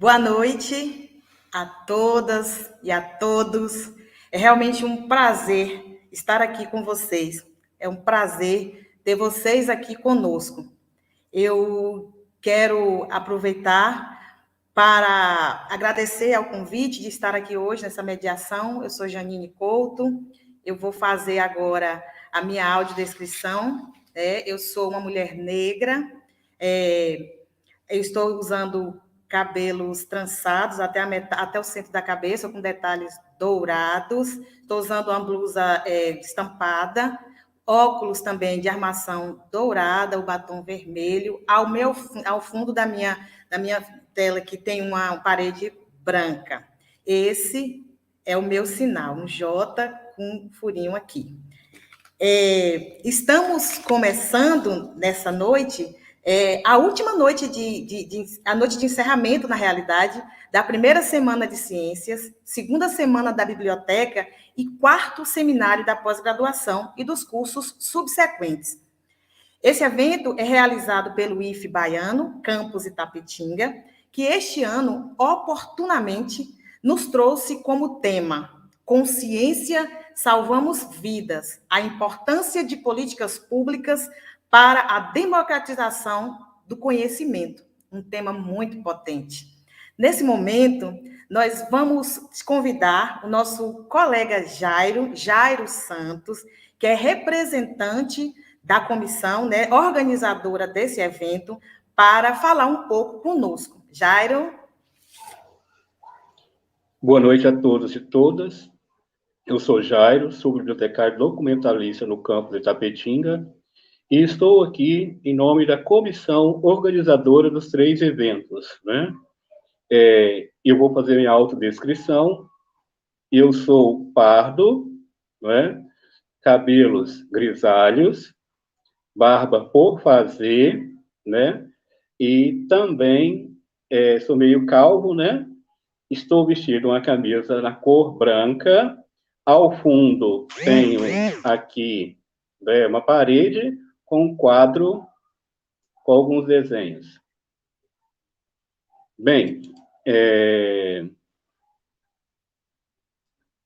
Boa noite a todas e a todos. É realmente um prazer estar aqui com vocês. É um prazer ter vocês aqui conosco. Eu quero aproveitar para agradecer ao convite de estar aqui hoje nessa mediação. Eu sou Janine Couto. Eu vou fazer agora a minha audiodescrição. Eu sou uma mulher negra. Eu estou usando cabelos trançados até o centro da cabeça, com detalhes dourados. Estou usando uma blusa estampada, óculos também de armação dourada, o batom vermelho. Ao fundo da minha tela, que tem uma parede branca. Esse é o meu sinal, um J com um furinho aqui. Estamos começando nessa noite, a última noite a noite de encerramento, na realidade, da primeira semana de ciências, segunda semana da biblioteca e quarto seminário da pós-graduação e dos cursos subsequentes. Esse evento é realizado pelo IFE Baiano, campus Itapetinga, que este ano, oportunamente, nos trouxe como tema Consciência, salvamos vidas, a importância de políticas públicas para a democratização do conhecimento, um tema muito potente. Nesse momento, nós vamos convidar o nosso colega Jairo Santos, que é representante da comissão, organizadora desse evento, para falar um pouco conosco. Jairo? Boa noite a todos e todas. Eu sou Jairo, sou bibliotecário documentalista no campus de Itapetinga e estou aqui em nome da comissão organizadora dos 3 eventos, né? Eu vou fazer minha autodescrição. Eu sou pardo, né? Cabelos grisalhos, barba por fazer, né? E também sou meio calvo, né? Estou vestido uma camisa na cor branca. Ao fundo, tenho aqui uma parede com um quadro com alguns desenhos. Bem,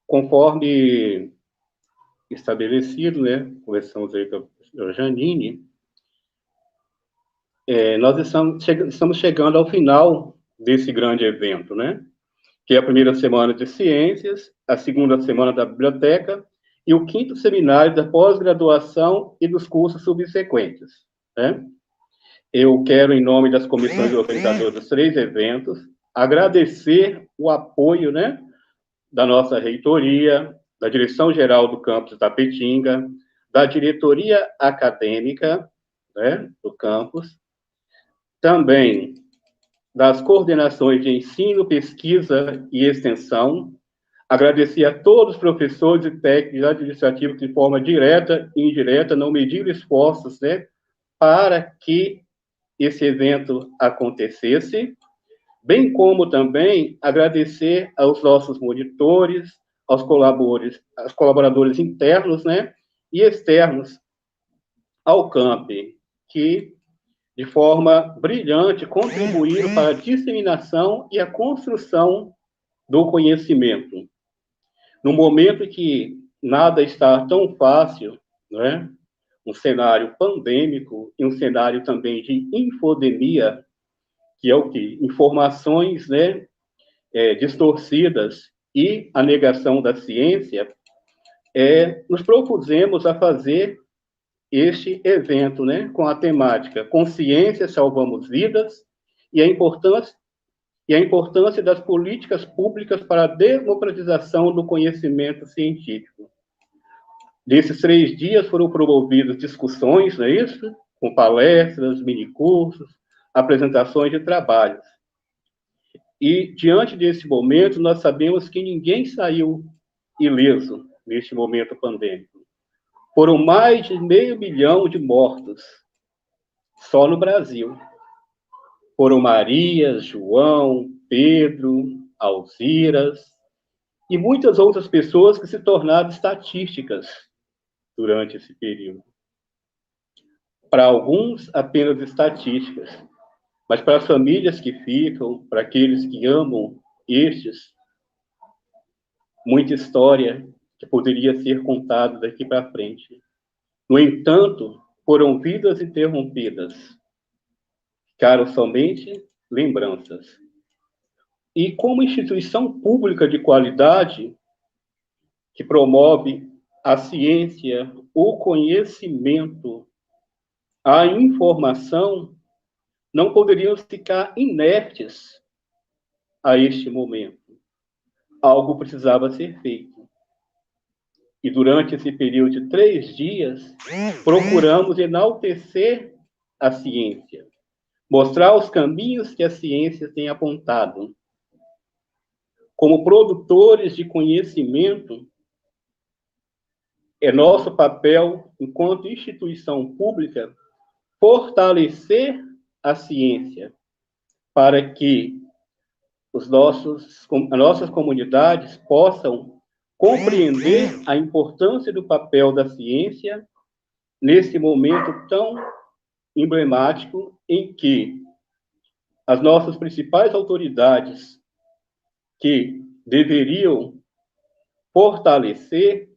conforme estabelecido, né, conversamos aí com a Janine, nós estamos chegando ao final desse grande evento, né? Que é a primeira semana de ciências, a segunda semana da biblioteca e o 5º seminário da pós-graduação e dos cursos subsequentes, né? Eu quero, em nome das comissões organizadoras dos 3 eventos, agradecer o apoio, né, da nossa reitoria, da direção-geral do campus Itapetinga, da diretoria acadêmica, né, do campus, também das coordenações de ensino, pesquisa e extensão. Agradecer a todos os professores e técnicos administrativos que, de forma direta e indireta, não mediram esforços, né, para que esse evento acontecesse, bem como também agradecer aos nossos monitores, aos colaboradores internos, né, e externos ao camp, que de forma brilhante, contribuíram para a disseminação e a construção do conhecimento. No momento em que nada está tão fácil, né? Um cenário pandêmico e um cenário também de infodemia, que é o quê? Informações, né, distorcidas e a negação da ciência, nos propusemos a fazer este evento, né, com a temática Consciência, salvamos vidas, e a importância das políticas públicas para a democratização do conhecimento científico. Nesses 3 dias foram promovidas discussões, não é isso? Com palestras, minicursos, apresentações de trabalhos. E, diante desse momento, nós sabemos que ninguém saiu ileso neste momento pandêmico. Foram mais de 500 mil de mortos, só no Brasil. Foram Maria, João, Pedro, Alziras, e muitas outras pessoas que se tornaram estatísticas durante esse período. Para alguns, apenas estatísticas, Mas para as famílias que ficam, para aqueles que amam estes, muita história que poderia ser contada daqui para frente. No entanto, foram vidas interrompidas. Ficaram somente lembranças. E como instituição pública de qualidade, que promove a ciência, o conhecimento, a informação, não poderíamos ficar inertes a este momento. Algo precisava ser feito. E durante esse período de 3 dias, procuramos enaltecer a ciência, mostrar os caminhos que a ciência tem apontado. Como produtores de conhecimento, é nosso papel, enquanto instituição pública, fortalecer a ciência para que as nossas comunidades possam compreender a importância do papel da ciência nesse momento tão emblemático em que as nossas principais autoridades que deveriam fortalecer,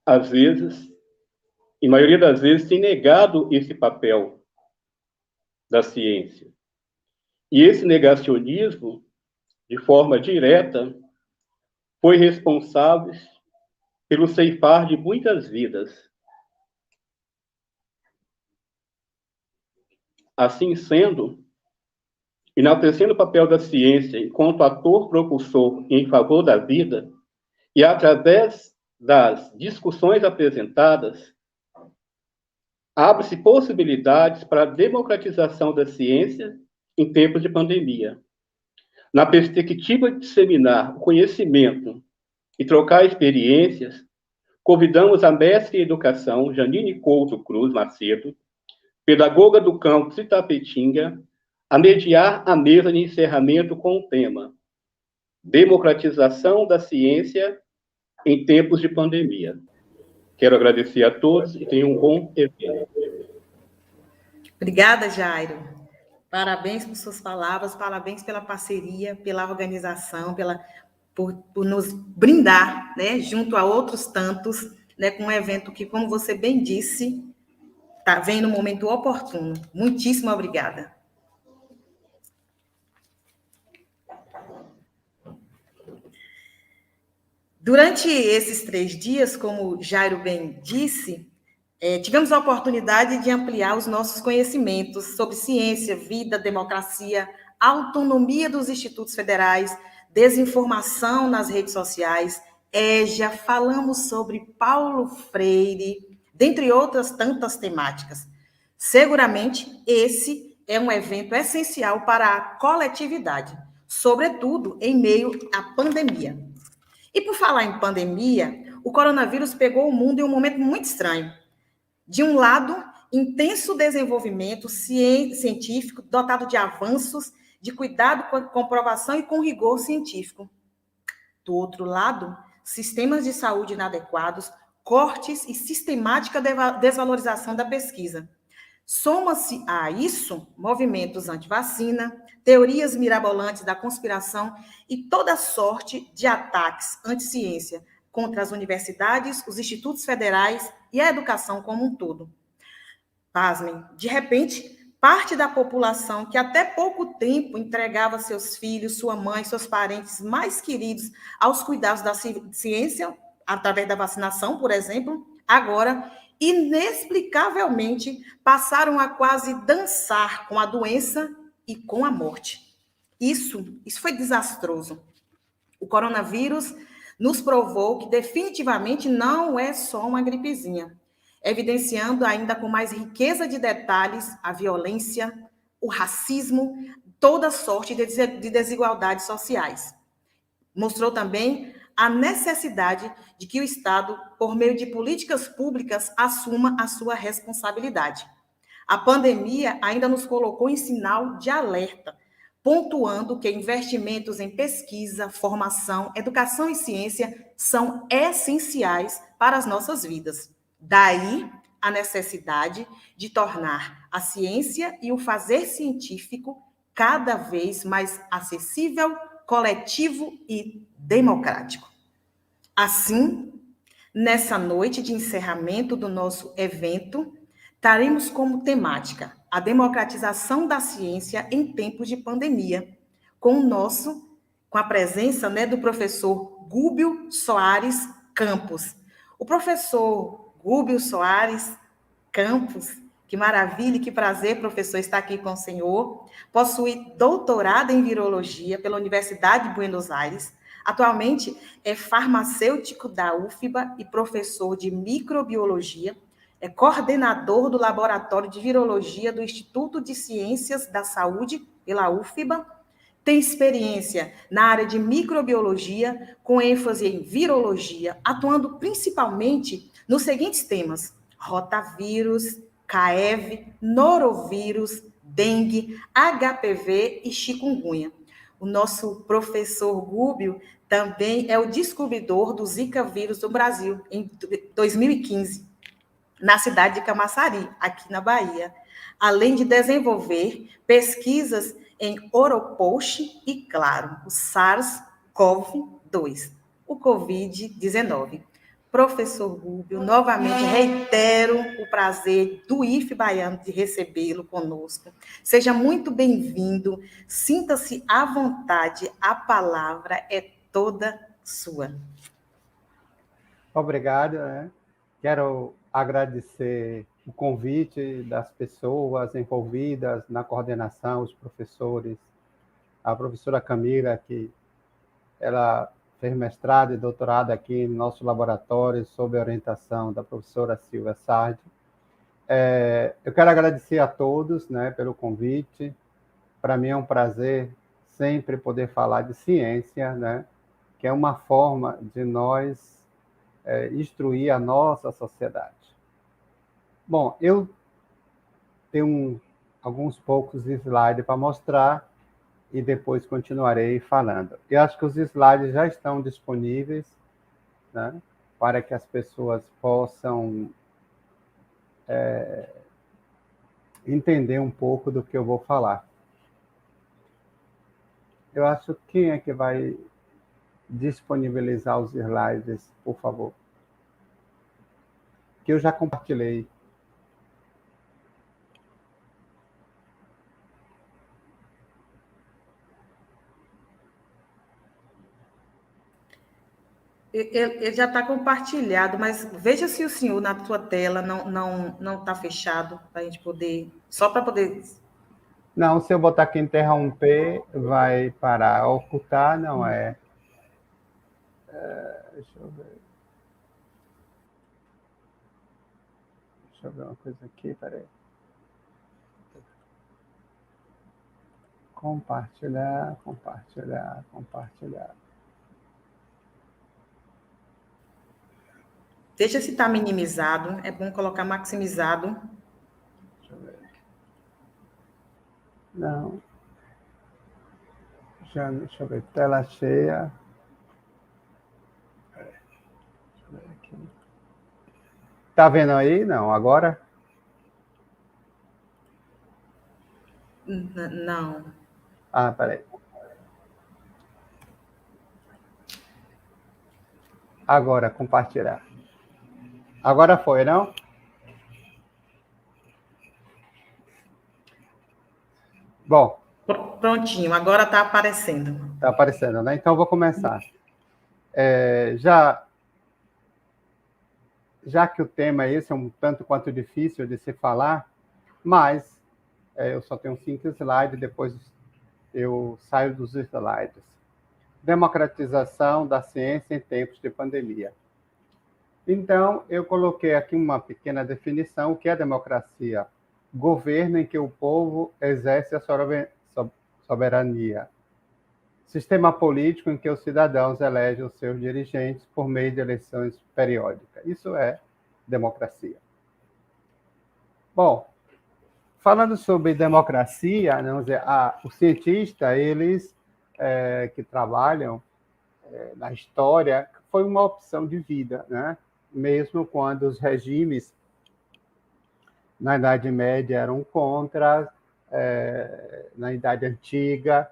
às vezes, e maioria das vezes, têm negado esse papel da ciência. E esse negacionismo, de forma direta, foi responsável pelo ceifar de muitas vidas. Assim sendo, enaltecendo o papel da ciência enquanto ator propulsor em favor da vida, e através das discussões apresentadas, abre-se possibilidades para a democratização da ciência em tempos de pandemia. Na perspectiva de disseminar o conhecimento e trocar experiências, convidamos a mestre em educação, Janine Couto Cruz Macedo, pedagoga do campus Itapetinga, a mediar a mesa de encerramento com o tema Democratização da Ciência em tempos de pandemia. Quero agradecer a todos e tenham um bom evento. Obrigada, Jairo. Parabéns por suas palavras, parabéns pela parceria, pela organização, por nos brindar, né, junto a outros tantos, né, com um evento que, como você bem disse, vem no momento oportuno. Muitíssimo obrigada. Durante esses 3 dias, como Jairo bem disse, tivemos a oportunidade de ampliar os nossos conhecimentos sobre ciência, vida, democracia, autonomia dos institutos federais, desinformação nas redes sociais, já falamos sobre Paulo Freire, dentre outras tantas temáticas. Seguramente, esse é um evento essencial para a coletividade, sobretudo em meio à pandemia. E por falar em pandemia, o coronavírus pegou o mundo em um momento muito estranho. De um lado, intenso desenvolvimento científico, dotado de avanços, de cuidado com a comprovação e com rigor científico. Do outro lado, sistemas de saúde inadequados, cortes e sistemática desvalorização da pesquisa. Soma-se a isso movimentos anti-vacina, teorias mirabolantes da conspiração e toda sorte de ataques anti-ciência contra as universidades, os institutos federais e a educação como um todo. Pasmem, de repente, parte da população que até pouco tempo entregava seus filhos, sua mãe, seus parentes mais queridos aos cuidados da ciência, através da vacinação, por exemplo, agora, inexplicavelmente, passaram a quase dançar com a doença e com a morte. Isso foi desastroso. O coronavírus nos provou que definitivamente não é só uma gripezinha, evidenciando ainda com mais riqueza de detalhes a violência, o racismo, toda sorte de desigualdades sociais. Mostrou também a necessidade de que o Estado, por meio de políticas públicas, assuma a sua responsabilidade. A pandemia ainda nos colocou em sinal de alerta, pontuando que investimentos em pesquisa, formação, educação e ciência são essenciais para as nossas vidas. Daí a necessidade de tornar a ciência e o fazer científico cada vez mais acessível, coletivo e democrático. Assim, nessa noite de encerramento do nosso evento, traremos como temática a democratização da ciência em tempos de pandemia, com a presença, do professor Gúbio Soares Campos. O professor Gúbio Soares Campos, que maravilha, que prazer, professor, estar aqui com o senhor. Possui doutorado em virologia pela Universidade de Buenos Aires. Atualmente é farmacêutico da UFBA e professor de microbiologia. É coordenador do Laboratório de Virologia do Instituto de Ciências da Saúde, pela UFBA. Tem experiência na área de microbiologia, com ênfase em virologia, atuando principalmente nos seguintes temas: rotavírus, CAEV, norovírus, dengue, HPV e chikungunya. O nosso professor Gúbio também é o descobridor do Zika vírus no Brasil, em 2015, na cidade de Camaçari, aqui na Bahia, além de desenvolver pesquisas em Oropoche e, claro, o SARS-CoV-2, o Covid-19. Professor Rubio, novamente reitero o prazer do IF Baiano de recebê-lo conosco. Seja muito bem-vindo, sinta-se à vontade, a palavra é toda sua. Obrigado. Quero agradecer o convite das pessoas envolvidas na coordenação, os professores, a professora Camila, que ela fez mestrado e doutorado aqui no nosso laboratório, sob a orientação da professora Silvia Sardi. Eu quero agradecer a todos, pelo convite. Para mim é um prazer sempre poder falar de ciência, que é uma forma de nós instruir a nossa sociedade. Bom, eu tenho alguns poucos slides para mostrar e depois continuarei falando. Eu acho que os slides já estão disponíveis, para que as pessoas possam entender um pouco do que eu vou falar. Eu acho que quem é que vai disponibilizar os slides, por favor? Que eu já compartilhei. Ele já está compartilhado, mas veja se o senhor na sua tela não está fechado, para a gente poder, só para poder... Não, se eu botar aqui interromper, vai parar. Ocultar, não é. Deixa eu ver. Deixa eu ver uma coisa aqui, peraí. Compartilhar, compartilhar, compartilhar. Deixa se está minimizado, é bom colocar maximizado. Deixa eu ver. Não. Deixa eu ver. Tela cheia. Deixa eu ver aqui. Tá vendo aí? Não, agora? Não. Ah, peraí. Agora, compartilhar. Agora foi, não? Bom. Prontinho, agora está aparecendo. Está aparecendo, né? Então, eu vou começar. Já que o tema esse é um tanto quanto difícil de se falar, mas eu só tenho 5 slides, depois eu saio dos slides. Democratização da ciência em tempos de pandemia. Então, eu coloquei aqui uma pequena definição. O que é democracia? Governo em que o povo exerce a soberania. Sistema político em que os cidadãos elegem os seus dirigentes por meio de eleições periódicas. Isso é democracia. Bom, falando sobre democracia, vamos dizer, os cientistas, eles que trabalham na história, foi uma opção de vida, mesmo quando os regimes na Idade Média eram contra, na Idade Antiga,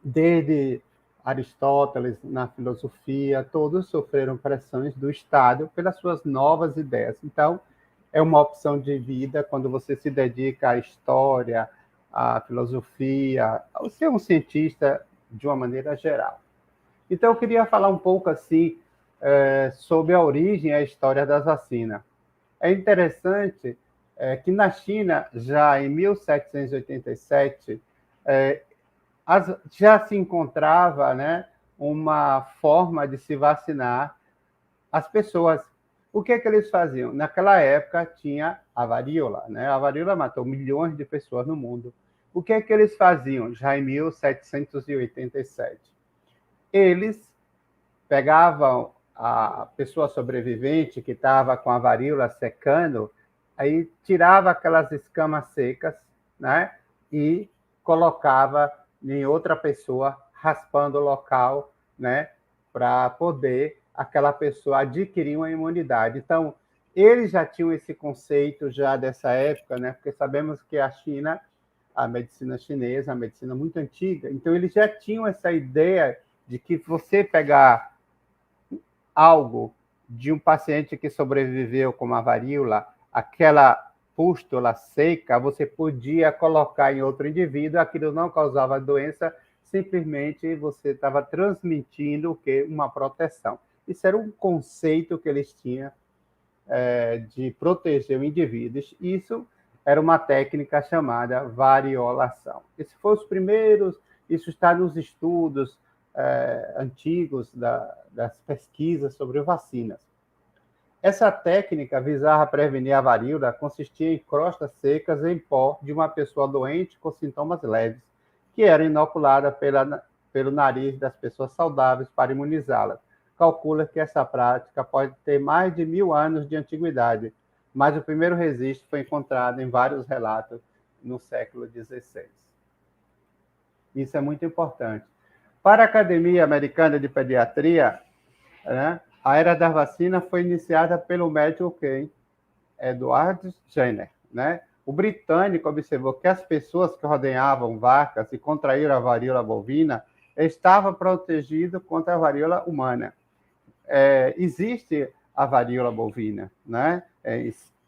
desde Aristóteles, na filosofia, todos sofreram pressões do Estado pelas suas novas ideias. Então, é uma opção de vida quando você se dedica à história, à filosofia, ao ser um cientista de uma maneira geral. Então, eu queria falar um pouco assim sobre a origem e a história das vacinas. É interessante que na China, já em 1787, já se encontrava, né, uma forma de se vacinar as pessoas. O que eles faziam? Naquela época tinha a varíola, né? A varíola matou milhões de pessoas no mundo. O que eles faziam já em 1787? Eles pegavam a pessoa sobrevivente que estava com a varíola secando, aí tirava aquelas escamas secas, né? E colocava em outra pessoa, raspando o local, né? Para poder aquela pessoa adquirir uma imunidade. Então, eles já tinham esse conceito já dessa época, né? Porque sabemos que a China, a medicina chinesa, a medicina muito antiga, então eles já tinham essa ideia de que você pegar algo de um paciente que sobreviveu com uma varíola, aquela pústula seca, você podia colocar em outro indivíduo, aquilo não causava doença, simplesmente você estava transmitindo o quê? Uma proteção. Isso era um conceito que eles tinham de proteger o indivíduo. Isso era uma técnica chamada variolação. Esses foram os primeiros, isso está nos estudos antigos das pesquisas sobre vacinas. Essa técnica visava prevenir a varíola, consistia em crostas secas em pó de uma pessoa doente com sintomas leves, que era inoculada pelo nariz das pessoas saudáveis para imunizá-las. Calcula que essa prática pode ter mais de 1000 anos de antiguidade, mas o primeiro registro foi encontrado em vários relatos no século XVI. Isso é muito importante. Para a Academia Americana de Pediatria, né, a era da vacina foi iniciada pelo médico Edward Jenner. Né? O britânico observou que as pessoas que ordenhavam vacas e contraíram a varíola bovina estavam protegidas contra a varíola humana. Existe a varíola bovina, né?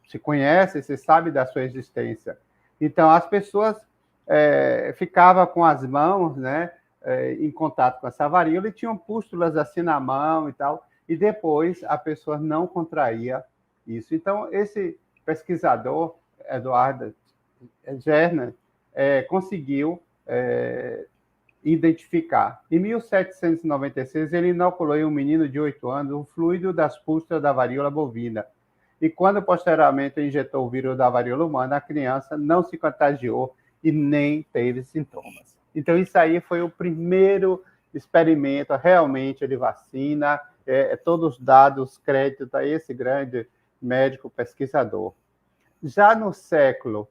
Se conhece, se sabe da sua existência. Então, as pessoas ficavam com as mãos, né, em contato com essa varíola e tinham pústulas assim na mão e tal, e depois a pessoa não contraía isso. Então, esse pesquisador, Edward Jenner, conseguiu identificar. Em 1796, ele inoculou em um menino de 8 anos o fluido das pústulas da varíola bovina. E quando posteriormente injetou o vírus da varíola humana, a criança não se contagiou e nem teve sintomas. Então, isso aí foi o primeiro experimento realmente de vacina, todos dados crédito a esse grande médico pesquisador. Já no século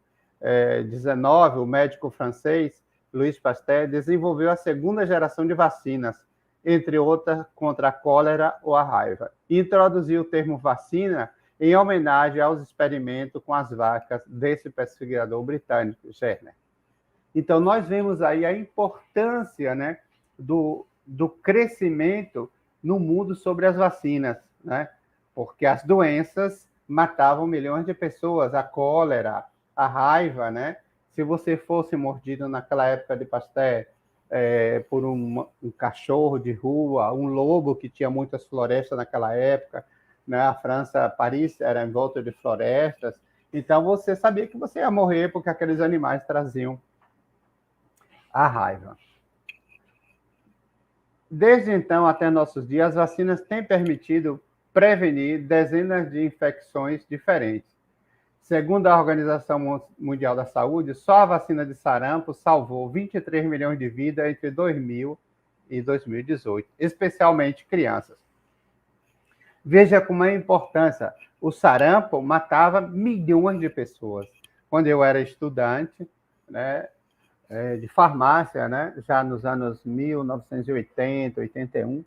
XIX, o médico francês Louis Pasteur desenvolveu a segunda geração de vacinas, entre outras contra a cólera ou a raiva, e introduziu o termo vacina em homenagem aos experimentos com as vacas desse pesquisador britânico, Jenner. Então, nós vemos aí a importância, né, do crescimento no mundo sobre as vacinas, né? Porque as doenças matavam milhões de pessoas, a cólera, a raiva, né? Se você fosse mordido naquela época de Pasteur por um cachorro de rua, um lobo que tinha muitas florestas naquela época, né? A França, Paris era em volta de florestas, então você sabia que você ia morrer porque aqueles animais traziam a raiva. Desde então até nossos dias, as vacinas têm permitido prevenir dezenas de infecções diferentes. Segundo a Organização Mundial da Saúde, só a vacina de sarampo salvou 23 milhões de vidas entre 2000 e 2018, especialmente crianças. Veja como é a importância. O sarampo matava milhões de pessoas. Quando eu era estudante, né, de farmácia, né, já nos anos 1980, 81,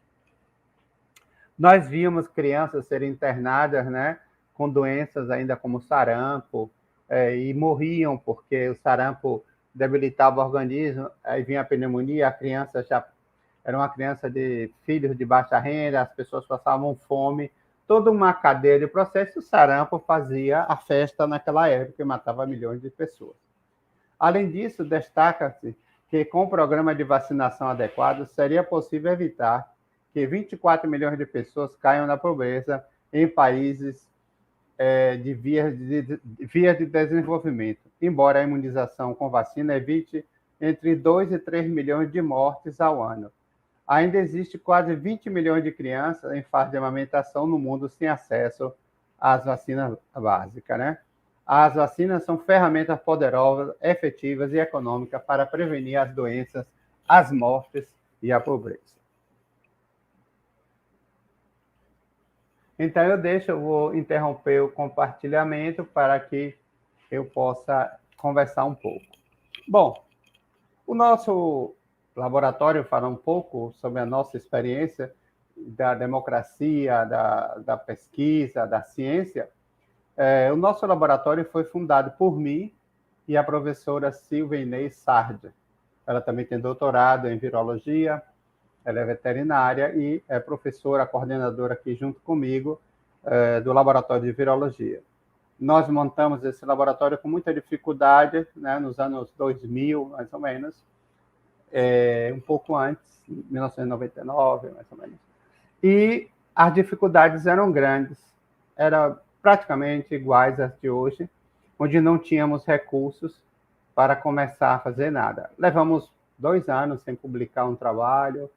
nós víamos crianças serem internadas, né, com doenças ainda como sarampo, e morriam porque o sarampo debilitava o organismo, aí vinha a pneumonia, a criança já era uma criança de filhos de baixa renda, as pessoas passavam fome, toda uma cadeia de processos, o sarampo fazia a festa naquela época e matava milhões de pessoas. Além disso, destaca-se que com o programa de vacinação adequado, seria possível evitar que 24 milhões de pessoas caiam na pobreza em países de vias de desenvolvimento, embora a imunização com vacina evite entre 2 e 3 milhões de mortes ao ano. Ainda existe quase 20 milhões de crianças em fase de amamentação no mundo sem acesso às vacinas básicas, né? As vacinas são ferramentas poderosas, efetivas e econômicas para prevenir as doenças, as mortes e a pobreza. Então, eu vou interromper o compartilhamento para que eu possa conversar um pouco. Bom, o nosso laboratório fala um pouco sobre a nossa experiência da democracia, da pesquisa, da ciência. O nosso laboratório foi fundado por mim e a professora Silvia Inês Sardia. Ela também tem doutorado em virologia, ela é veterinária e é professora, coordenadora aqui junto comigo do laboratório de virologia. Nós montamos esse laboratório com muita dificuldade, né, nos anos 2000, mais ou menos, um pouco antes, 1999, mais ou menos. E as dificuldades eram grandes, eram praticamente iguais às de hoje, onde não tínhamos recursos para começar a fazer nada. Levamos 2 anos sem publicar um trabalho,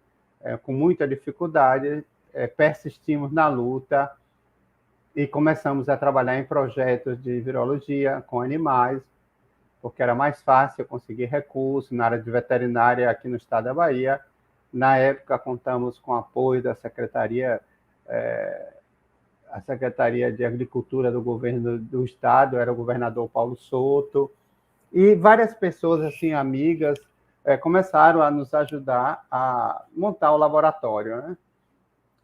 com muita dificuldade, persistimos na luta e começamos a trabalhar em projetos de virologia com animais, porque era mais fácil conseguir recursos na área de veterinária aqui no estado da Bahia. Na época, contamos com o apoio da Secretaria de Agricultura do governo do estado, era o governador Paulo Souto, e várias pessoas, assim, amigas, começaram a nos ajudar a montar o laboratório, né?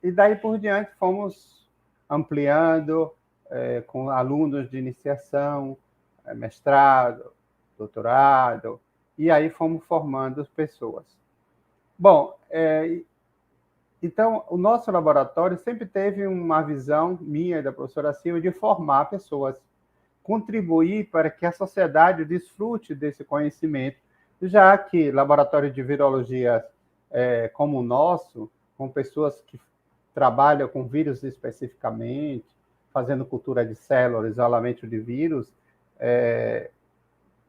E daí por diante fomos ampliando com alunos de iniciação, mestrado, doutorado, e aí fomos formando pessoas. Bom, então, o nosso laboratório sempre teve uma visão minha e da professora Silvia de formar pessoas, contribuir para que a sociedade desfrute desse conhecimento, já que laboratório de virologia como o nosso, com pessoas que trabalham com vírus especificamente, fazendo cultura de células, isolamento de vírus,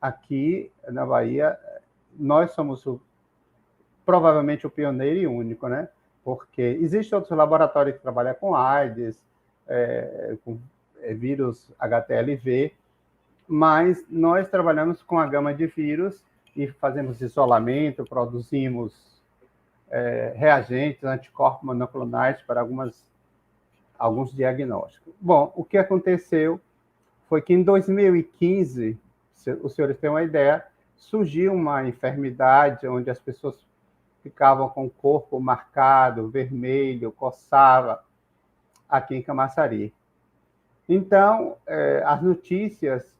aqui na Bahia, nós somos provavelmente o pioneiro e único, né? Porque existem outros laboratórios que trabalham com AIDS, com vírus HTLV, mas nós trabalhamos com a gama de vírus e fazemos isolamento, produzimos reagentes, anticorpos monoclonais para alguns diagnósticos. Bom, o que aconteceu foi que em 2015, os senhores têm uma ideia, surgiu uma enfermidade onde as pessoas ficavam com o corpo marcado, vermelho, coçava, aqui em Camaçari. Então, as notícias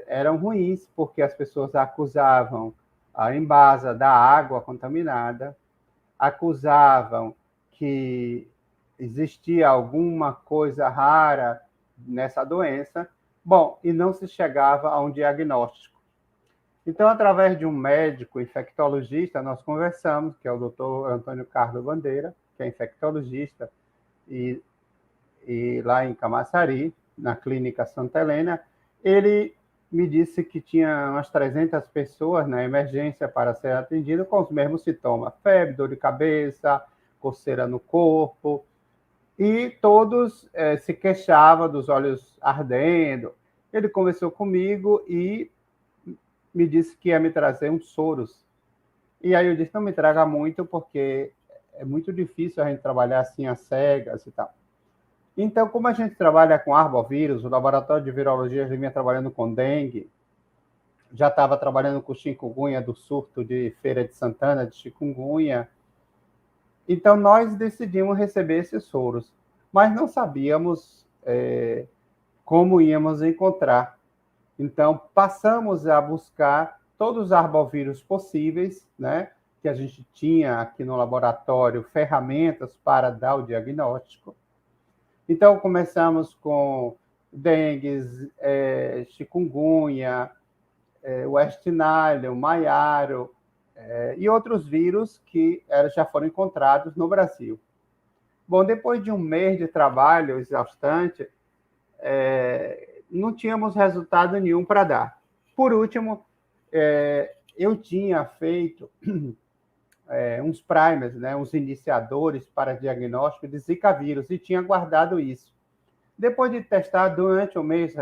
eram ruins, porque as pessoas acusavam a Embasa da água contaminada, acusavam que existia alguma coisa rara nessa doença, bom, e não se chegava a um diagnóstico. Então, através de um médico infectologista, nós conversamos, que é o doutor Antônio Carlos Bandeira, que é infectologista, e lá em Camaçari, na Clínica Santa Helena, ele me disse que tinha umas 300 pessoas na emergência para ser atendido com os mesmos sintomas, febre, dor de cabeça, coceira no corpo, e todos se queixavam dos olhos ardendo. Ele conversou comigo e me disse que ia me trazer uns soros. E aí eu disse, não me traga muito, porque é muito difícil a gente trabalhar assim às cegas e tal. Então, como a gente trabalha com arbovírus, o laboratório de virologia já vinha trabalhando com dengue, já estava trabalhando com chikungunya, do surto de Feira de Santana, de chikungunya. Então, nós decidimos receber esses soros, mas não sabíamos como íamos encontrar. Então, passamos a buscar todos os arbovírus possíveis, né, que a gente tinha aqui no laboratório, ferramentas para dar o diagnóstico. Então, começamos com dengue, chikungunya, West Nile, Maiaro, e outros vírus que já foram encontrados no Brasil. Bom, depois de um mês de trabalho exaustante, não tínhamos resultado nenhum para dar. Por último, eu tinha feito uns primers, né, uns iniciadores para diagnóstico de Zika vírus, e tinha guardado isso. Depois de testar durante o mês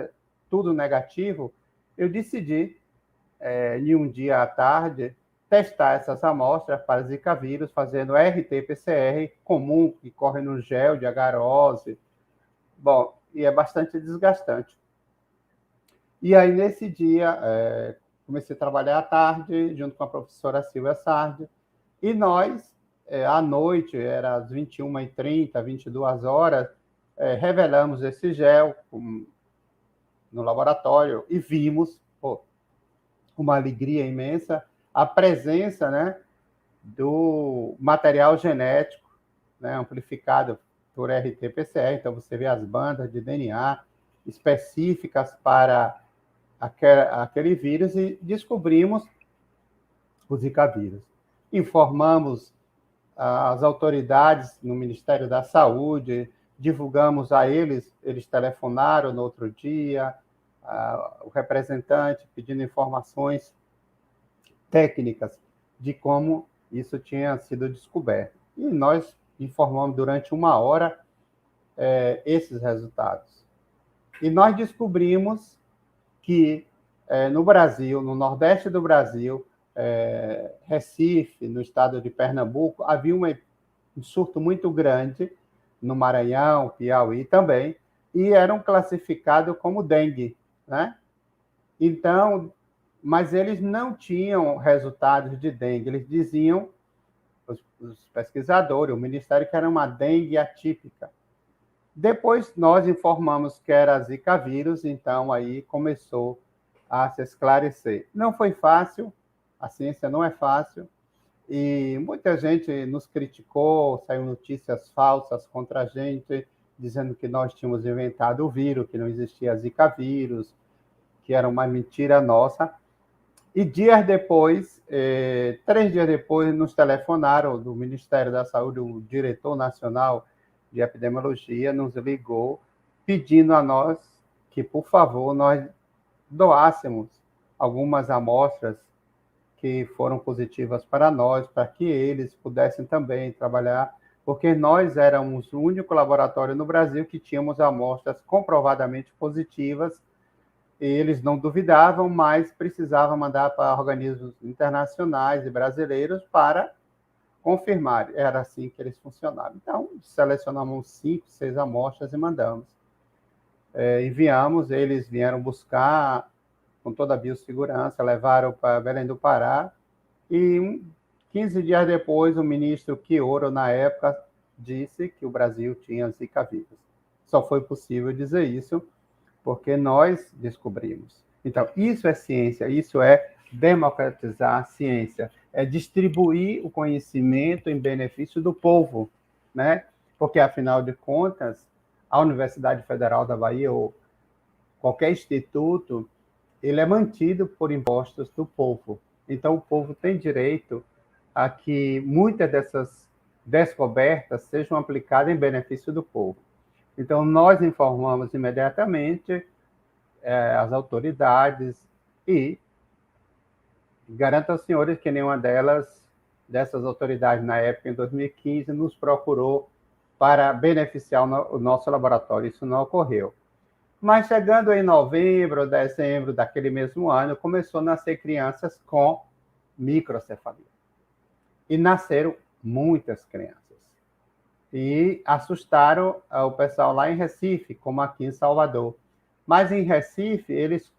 tudo negativo, eu decidi, em um dia à tarde, testar essas amostras para Zika vírus, fazendo RT-PCR comum, que corre no gel de agarose. Bom, e é bastante desgastante. E aí, nesse dia, comecei a trabalhar à tarde, junto com a professora Silvia Sardi, e nós, à noite, era às 21h30, 22 horas, revelamos esse gel no laboratório e vimos, uma alegria imensa, a presença, né, do material genético, né, amplificado por RT-PCR. Então, você vê as bandas de DNA específicas para aquele vírus, e descobrimos o Zika vírus. Informamos as autoridades no Ministério da Saúde, divulgamos a eles telefonaram no outro dia, o representante pedindo informações técnicas de como isso tinha sido descoberto. E nós informamos durante 1 hora esses resultados. E nós descobrimos que no Brasil, no Nordeste do Brasil, Recife, no estado de Pernambuco, havia um surto muito grande, no Maranhão, Piauí também, e eram classificados como dengue, né? Então, mas eles não tinham resultados de dengue, eles diziam, os pesquisadores, o Ministério, que era uma dengue atípica. Depois nós informamos que era Zika vírus, então aí começou a se esclarecer. Não foi fácil, a ciência não é fácil, e muita gente nos criticou, saiu notícias falsas contra a gente, dizendo que nós tínhamos inventado o vírus, que não existia Zika vírus, que era uma mentira nossa. E dias depois, 3 dias depois, nos telefonaram do Ministério da Saúde, o diretor nacional de epidemiologia nos ligou, pedindo a nós que, por favor, nós doássemos algumas amostras que foram positivas para nós, para que eles pudessem também trabalhar, porque nós éramos o único laboratório no Brasil que tínhamos amostras comprovadamente positivas, e eles não duvidavam, mas precisavam mandar para organismos internacionais e brasileiros para confirmar. Era assim que eles funcionavam. Então, selecionamos 5, 6 amostras e mandamos. Enviamos, eles vieram buscar com toda a biossegurança, levaram para Belém do Pará, e 15 dias depois, o ministro Quioro, na época, disse que o Brasil tinha Zika vírus. Só foi possível dizer isso porque nós descobrimos. Então, isso é ciência, isso é democratizar a ciência, é distribuir o conhecimento em benefício do povo, né? Porque, afinal de contas, a Universidade Federal da Bahia ou qualquer instituto, ele é mantido por impostos do povo. Então, o povo tem direito a que muitas dessas descobertas sejam aplicadas em benefício do povo. Então, nós informamos imediatamente as autoridades e garanto aos senhores que nenhuma dessas autoridades, na época, em 2015, nos procurou para beneficiar o nosso laboratório. Isso não ocorreu. Mas chegando em novembro, dezembro daquele mesmo ano, começou a nascer crianças com microcefalia. E nasceram muitas crianças. E assustaram o pessoal lá em Recife, como aqui em Salvador. Mas em Recife, eles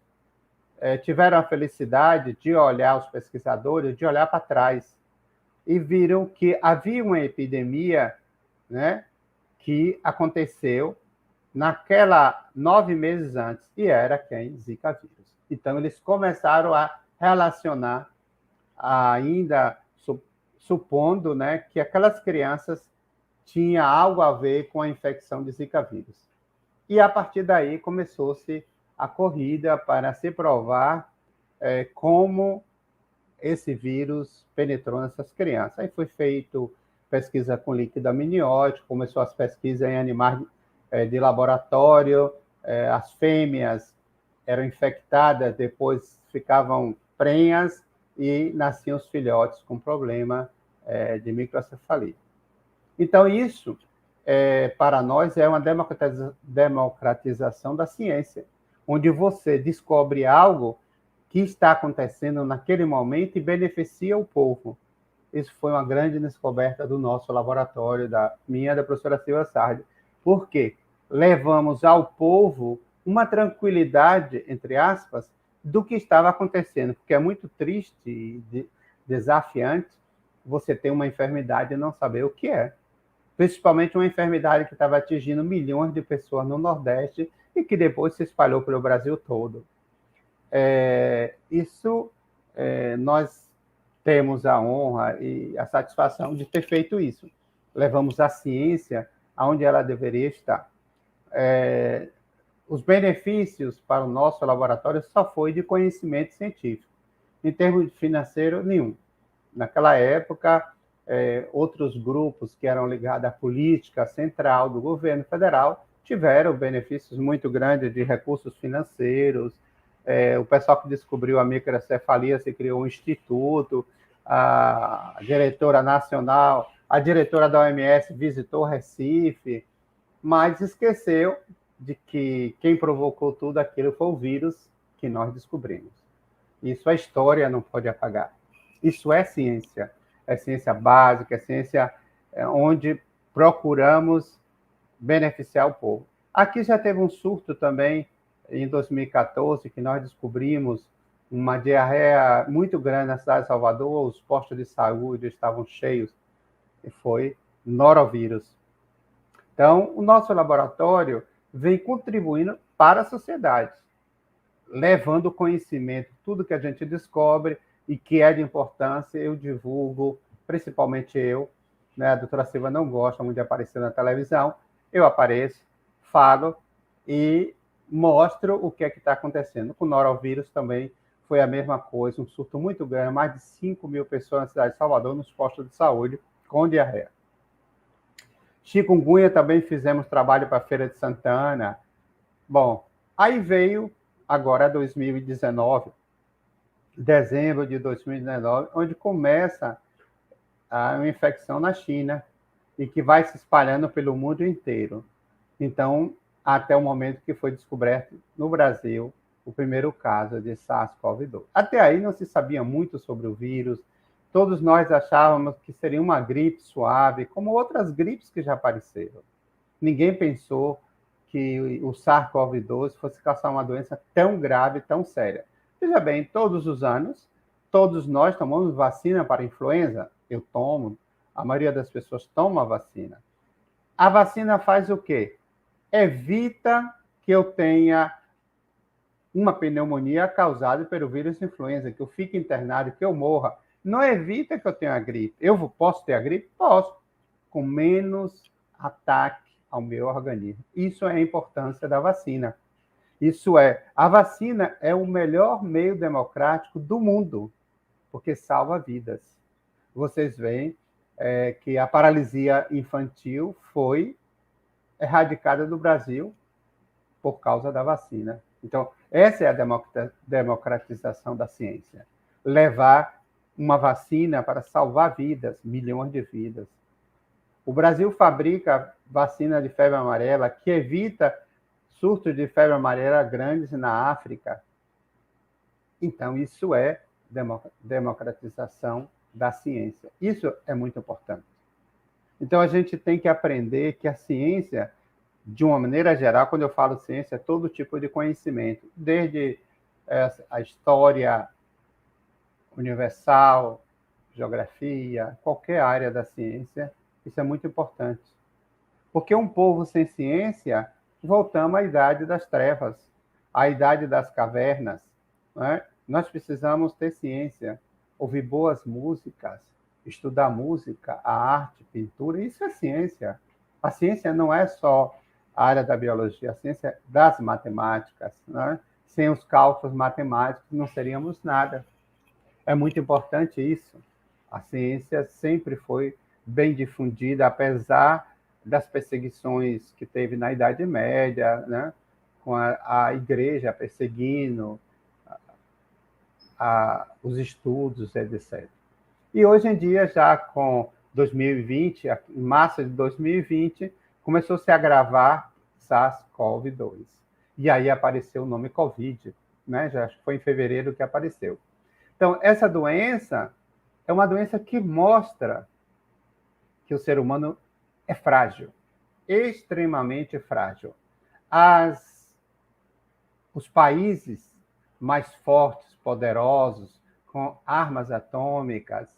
tiveram a felicidade de olhar, os pesquisadores, de olhar para trás. E viram que havia uma epidemia, né, que aconteceu naquela 9 meses antes, e era quem? Zika vírus. Então, eles começaram a relacionar, ainda supondo, né, que aquelas crianças tinham algo a ver com a infecção de Zika vírus. E, a partir daí, começou-se a corrida para se provar como esse vírus penetrou nessas crianças. Aí foi feito pesquisa com líquido amniótico, começou as pesquisas em animais de laboratório, as fêmeas eram infectadas, depois ficavam prenhas e nasciam os filhotes com problema de microcefalia. Então, isso, para nós, é uma democratização da ciência, onde você descobre algo que está acontecendo naquele momento e beneficia o povo. Isso foi uma grande descoberta do nosso laboratório, da professora Silvia Sardi, porque levamos ao povo uma tranquilidade, entre aspas, do que estava acontecendo, porque é muito triste e desafiante você ter uma enfermidade e não saber o que é. Principalmente uma enfermidade que estava atingindo milhões de pessoas no Nordeste e que depois se espalhou pelo Brasil todo. Nós temos a honra e a satisfação de ter feito isso. Levamos a ciência aonde ela deveria estar. Os benefícios para o nosso laboratório só foi de conhecimento científico. Em termos financeiro, nenhum. Naquela época, outros grupos que eram ligados à política central do governo federal tiveram benefícios muito grandes de recursos financeiros. O pessoal que descobriu a microcefalia se criou um instituto, a diretora nacional, a diretora da OMS visitou Recife, mas esqueceu de que quem provocou tudo aquilo foi o vírus que nós descobrimos. Isso a história não pode apagar. Isso é ciência básica, é ciência onde procuramos beneficiar o povo. Aqui já teve um surto também, em 2014, que nós descobrimos uma diarreia muito grande na cidade de Salvador, os postos de saúde estavam cheios, e foi norovírus. Então, o nosso laboratório vem contribuindo para a sociedade, levando conhecimento, tudo que a gente descobre e que é de importância, eu divulgo, principalmente eu, né? A doutora Silva não gosta muito de aparecer na televisão, eu apareço, falo e mostro o que é que está acontecendo. Com o norovírus também foi a mesma coisa, um surto muito grande, mais de 5 mil pessoas na cidade de Salvador, nos postos de saúde, com diarreia. Chikungunya também fizemos trabalho para a Feira de Santana. Bom, aí veio agora 2019, dezembro de 2019, onde começa uma infecção na China e que vai se espalhando pelo mundo inteiro. Então, até o momento que foi descoberto no Brasil o primeiro caso de SARS-CoV-2. Até aí não se sabia muito sobre o vírus, todos nós achávamos que seria uma gripe suave, como outras gripes que já apareceram. Ninguém pensou que o SARS-CoV-2 fosse causar uma doença tão grave, tão séria. Veja bem, todos os anos, todos nós tomamos vacina para influenza. Eu tomo, a maioria das pessoas toma a vacina. A vacina faz o quê? Evita que eu tenha uma pneumonia causada pelo vírus influenza, que eu fique internado, que eu morra. Não evita que eu tenha a gripe. Eu posso ter a gripe? Posso, com menos ataque ao meu organismo. Isso é a importância da vacina. A vacina é o melhor meio democrático do mundo, porque salva vidas. Vocês veem que a paralisia infantil foi erradicada do Brasil por causa da vacina. Então, essa é a democratização da ciência. Levar uma vacina para salvar vidas, milhões de vidas. O Brasil fabrica vacina de febre amarela que evita surtos de febre amarela grandes na África. Então, isso é democratização da ciência. Isso é muito importante. Então, a gente tem que aprender que a ciência, de uma maneira geral, quando eu falo ciência, é todo tipo de conhecimento, desde a história universal, geografia, qualquer área da ciência, isso é muito importante. Porque um povo sem ciência voltamos à idade das trevas, à idade das cavernas. Né? Nós precisamos ter ciência, ouvir boas músicas, estudar música, a arte, pintura, isso é ciência. A ciência não é só a área da biologia, a ciência das matemáticas. Né? Sem os cálculos matemáticos não seríamos nada. É muito importante isso. A ciência sempre foi bem difundida, apesar das perseguições que teve na Idade Média, né? Com a igreja perseguindo os estudos, etc. E hoje em dia, já com 2020, em março de 2020, começou-se a agravar SARS-CoV-2. E aí apareceu o nome Covid, né? Já foi em fevereiro que apareceu. Então, essa doença é uma doença que mostra que o ser humano é frágil, extremamente frágil. Os países mais fortes, poderosos, com armas atômicas,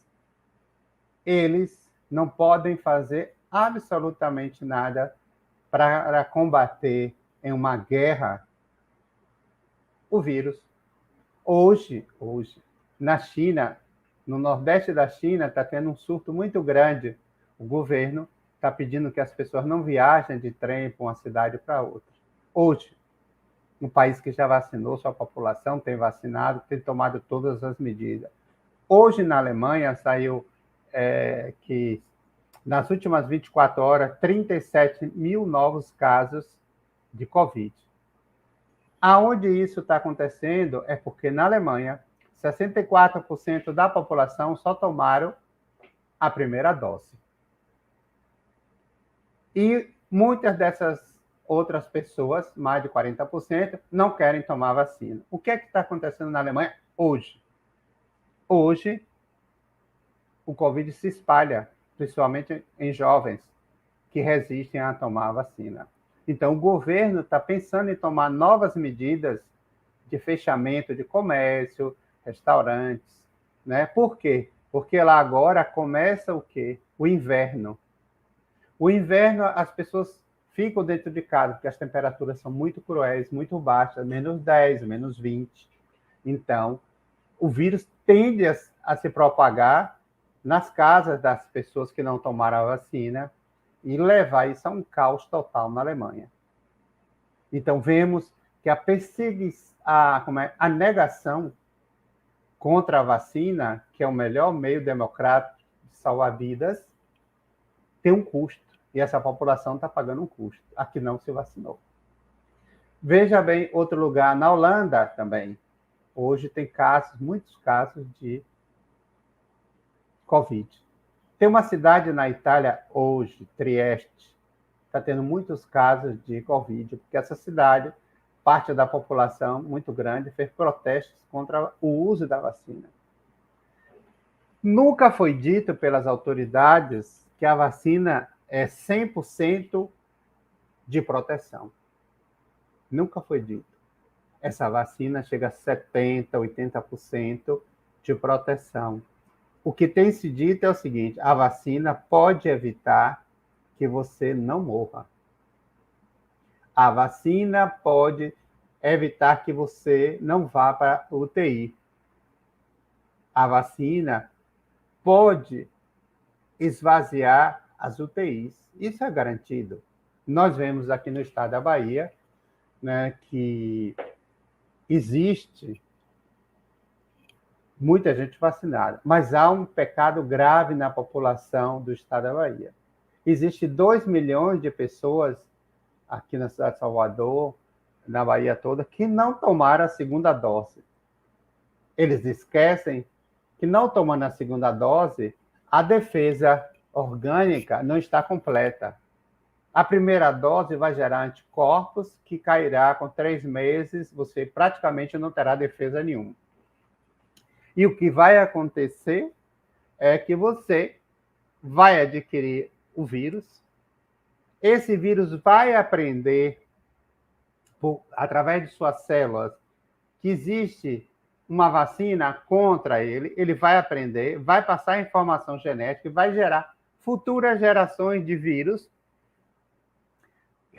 eles não podem fazer absolutamente nada para combater em uma guerra o vírus. Hoje, na China, no nordeste da China, está tendo um surto muito grande. O governo está pedindo que as pessoas não viajem de trem para uma cidade para outra. Hoje, um país que já vacinou sua população, tem vacinado, tem tomado todas as medidas. Hoje, na Alemanha, saiu que, nas últimas 24 horas, 37 mil novos casos de Covid. Aonde isso está acontecendo é porque, na Alemanha, 64% da população só tomaram a primeira dose. E muitas dessas outras pessoas, mais de 40%, não querem tomar vacina. O que é que está acontecendo na Alemanha hoje? Hoje, o Covid se espalha, principalmente em jovens que resistem a tomar a vacina. Então, o governo está pensando em tomar novas medidas de fechamento de comércio, restaurantes, né? Por quê? Porque lá agora começa o quê? O inverno. O inverno, as pessoas ficam dentro de casa, porque as temperaturas são muito cruéis, muito baixas, menos 10, menos 20. Então, o vírus tende a se propagar nas casas das pessoas que não tomaram a vacina e levar isso a um caos total na Alemanha. Então, vemos que a negação contra a vacina, que é o melhor meio democrático de salvar vidas, tem um custo. E essa população está pagando um custo. Aqui não se vacinou. Veja bem, outro lugar, na Holanda também. Hoje tem muitos casos de Covid. Tem uma cidade na Itália hoje, Trieste, está tendo muitos casos de Covid, porque essa cidade, parte da população muito grande, fez protestos contra o uso da vacina. Nunca foi dito pelas autoridades que a vacina é 100% de proteção. Nunca foi dito. Essa vacina chega a 70%, 80% de proteção. O que tem se dito é o seguinte: a vacina pode evitar que você não morra. A vacina pode evitar que você não vá para a UTI. A vacina pode esvaziar as UTIs. Isso é garantido. Nós vemos aqui no estado da Bahia, né, que existe muita gente vacinada, mas há um pecado grave na população do estado da Bahia. Existem 2 milhões de pessoas aqui na cidade de Salvador, na Bahia toda, que não tomaram a segunda dose. Eles esquecem que, não tomando a segunda dose, a defesa orgânica não está completa. A primeira dose vai gerar anticorpos que cairá com 3 meses, você praticamente não terá defesa nenhuma. E o que vai acontecer é que você vai adquirir o vírus, esse vírus vai aprender, através de suas células, que existe uma vacina contra ele, ele vai aprender, vai passar informação genética e vai gerar futuras gerações de vírus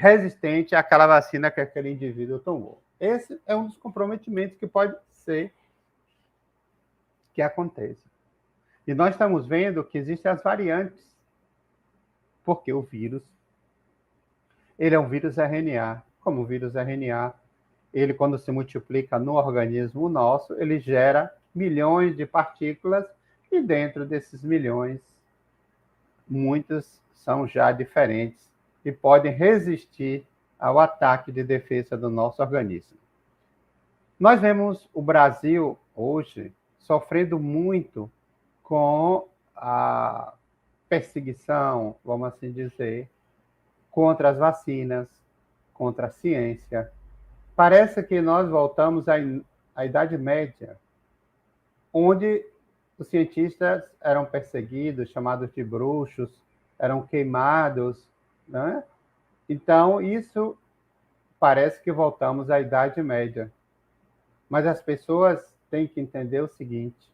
resistente àquela vacina que aquele indivíduo tomou. Esse é um dos comprometimentos que pode ser que aconteça. E nós estamos vendo que existem as variantes, porque o vírus, ele é um vírus RNA. Como o vírus RNA, ele, quando se multiplica no organismo nosso, ele gera milhões de partículas, e dentro desses milhões, muitas são já diferentes e podem resistir ao ataque de defesa do nosso organismo. Nós vemos o Brasil, hoje, sofrendo muito com a perseguição, vamos assim dizer, contra as vacinas, contra a ciência. Parece que nós voltamos à Idade Média, onde os cientistas eram perseguidos, chamados de bruxos, eram queimados, né? Então, isso parece que voltamos à Idade Média. Mas as pessoas têm que entender o seguinte,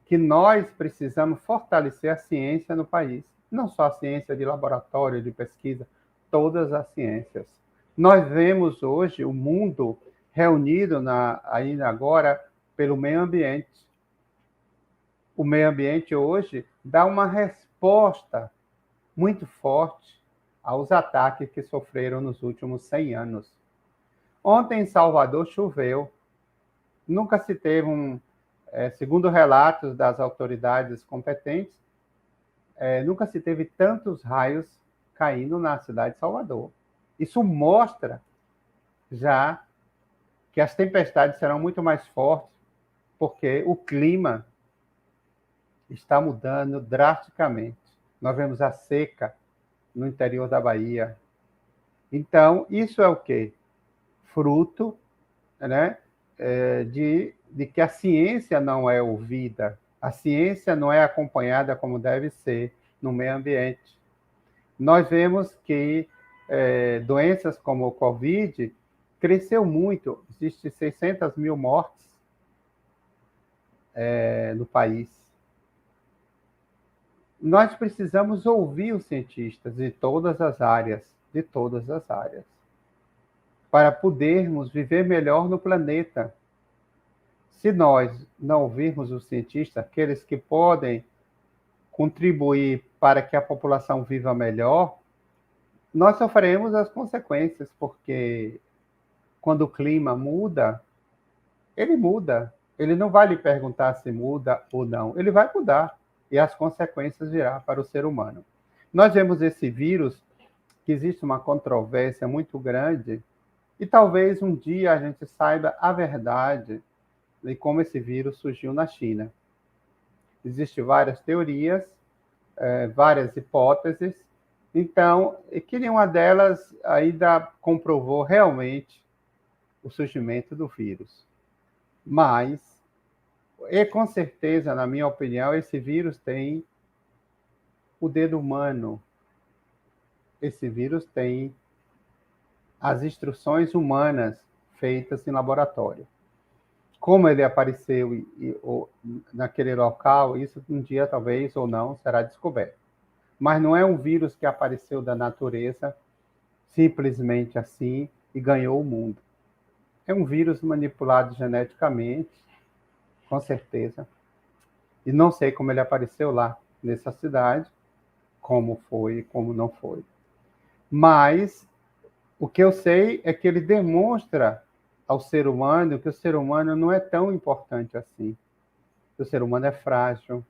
que nós precisamos fortalecer a ciência no país. Não só a ciência de laboratório, de pesquisa, todas as ciências. Nós vemos hoje o mundo reunido ainda agora pelo meio ambiente. O meio ambiente hoje dá uma resposta muito forte aos ataques que sofreram nos últimos 100 anos. Ontem em Salvador choveu. Nunca se teve segundo relatos das autoridades competentes, nunca se teve tantos raios caindo na cidade de Salvador. Isso mostra já que as tempestades serão muito mais fortes, porque o clima está mudando drasticamente. Nós vemos a seca no interior da Bahia. Então, isso é o quê? Fruto, né, de que a ciência não é ouvida, a ciência não é acompanhada como deve ser no meio ambiente. Nós vemos que doenças como o Covid cresceu muito, existem 600 mil mortes no país. Nós precisamos ouvir os cientistas de todas as áreas, para podermos viver melhor no planeta. Se nós não ouvirmos os cientistas, aqueles que podem contribuir para que a população viva melhor, nós sofreremos as consequências, porque quando o clima muda, ele muda. Ele não vai lhe perguntar se muda ou não, ele vai mudar, e as consequências virão para o ser humano. Nós vemos esse vírus, que existe uma controvérsia muito grande, e talvez um dia a gente saiba a verdade de como esse vírus surgiu na China. Existem várias teorias, várias hipóteses, então, que nenhuma delas ainda comprovou realmente o surgimento do vírus. Mas, com certeza, na minha opinião, esse vírus tem o dedo humano. Esse vírus tem as instruções humanas feitas em laboratório. Como ele apareceu naquele local, isso um dia talvez ou não será descoberto. Mas não é um vírus que apareceu da natureza simplesmente assim e ganhou o mundo. É um vírus manipulado geneticamente, com certeza. E não sei como ele apareceu lá, nessa cidade, como foi e como não foi. Mas o que eu sei é que ele demonstra ao ser humano que o ser humano não é tão importante assim. Que o ser humano é frágil,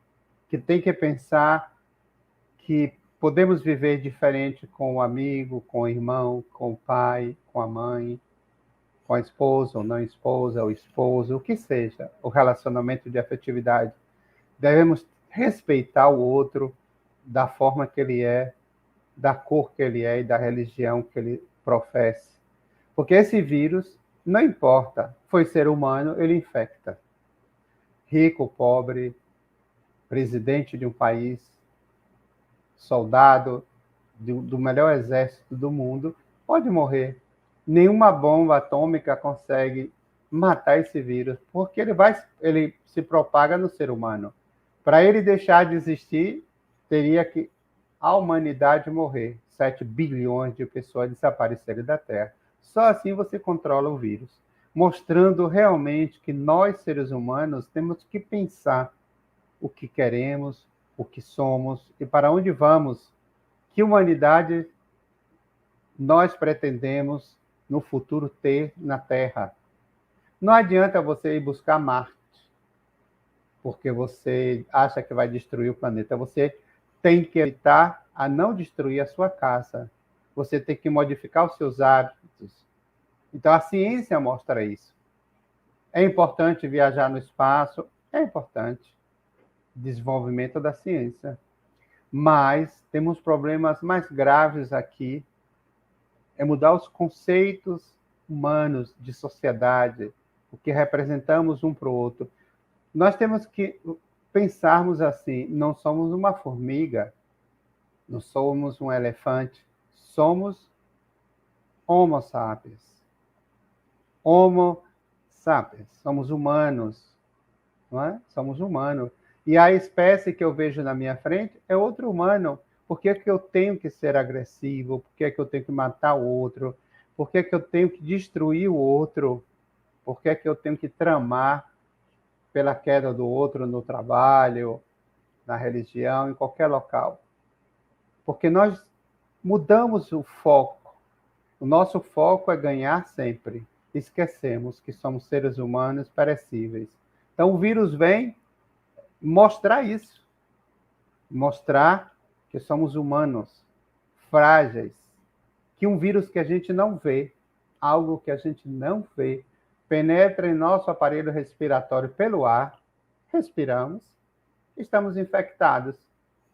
que tem que pensar que podemos viver diferente com o amigo, com o irmão, com o pai, com a mãe, com a esposa ou não esposa, ou esposo, o que seja, o relacionamento de afetividade. Devemos respeitar o outro da forma que ele é, da cor que ele é e da religião que ele professa. Porque esse vírus, não importa, foi ser humano, ele infecta. Rico, pobre, presidente de um país, soldado do melhor exército do mundo, pode morrer. Nenhuma bomba atômica consegue matar esse vírus, porque ele se propaga no ser humano. Para ele deixar de existir, teria que a humanidade morrer. 7 bilhões de pessoas desaparecerem da Terra. Só assim você controla o vírus, mostrando realmente que nós, seres humanos, temos que pensar o que queremos, o que somos e para onde vamos. Que humanidade nós pretendemos no futuro ter na Terra. Não adianta você ir buscar Marte, porque você acha que vai destruir o planeta. Você tem que evitar a não destruir a sua casa. Você tem que modificar os seus hábitos. Então, a ciência mostra isso. É importante viajar no espaço, é importante. Desenvolvimento da ciência. Mas temos problemas mais graves aqui. É mudar os conceitos humanos de sociedade, o que representamos um para o outro. Nós temos que pensarmos assim, não somos uma formiga, não somos um elefante, somos Homo sapiens. Homo sapiens, somos humanos, não é? Somos humanos. E a espécie que eu vejo na minha frente é outro humano. Por que eu tenho que ser agressivo? Por que eu tenho que matar o outro? Por que eu tenho que destruir o outro? Por que eu tenho que tramar pela queda do outro no trabalho, na religião, em qualquer local? Porque nós mudamos o foco. O nosso foco é ganhar sempre. Esquecemos que somos seres humanos perecíveis. Então o vírus vem mostrar isso. Mostrar que somos humanos, frágeis. Que um vírus que a gente não vê, algo que a gente não vê, penetra em nosso aparelho respiratório pelo ar, respiramos, estamos infectados.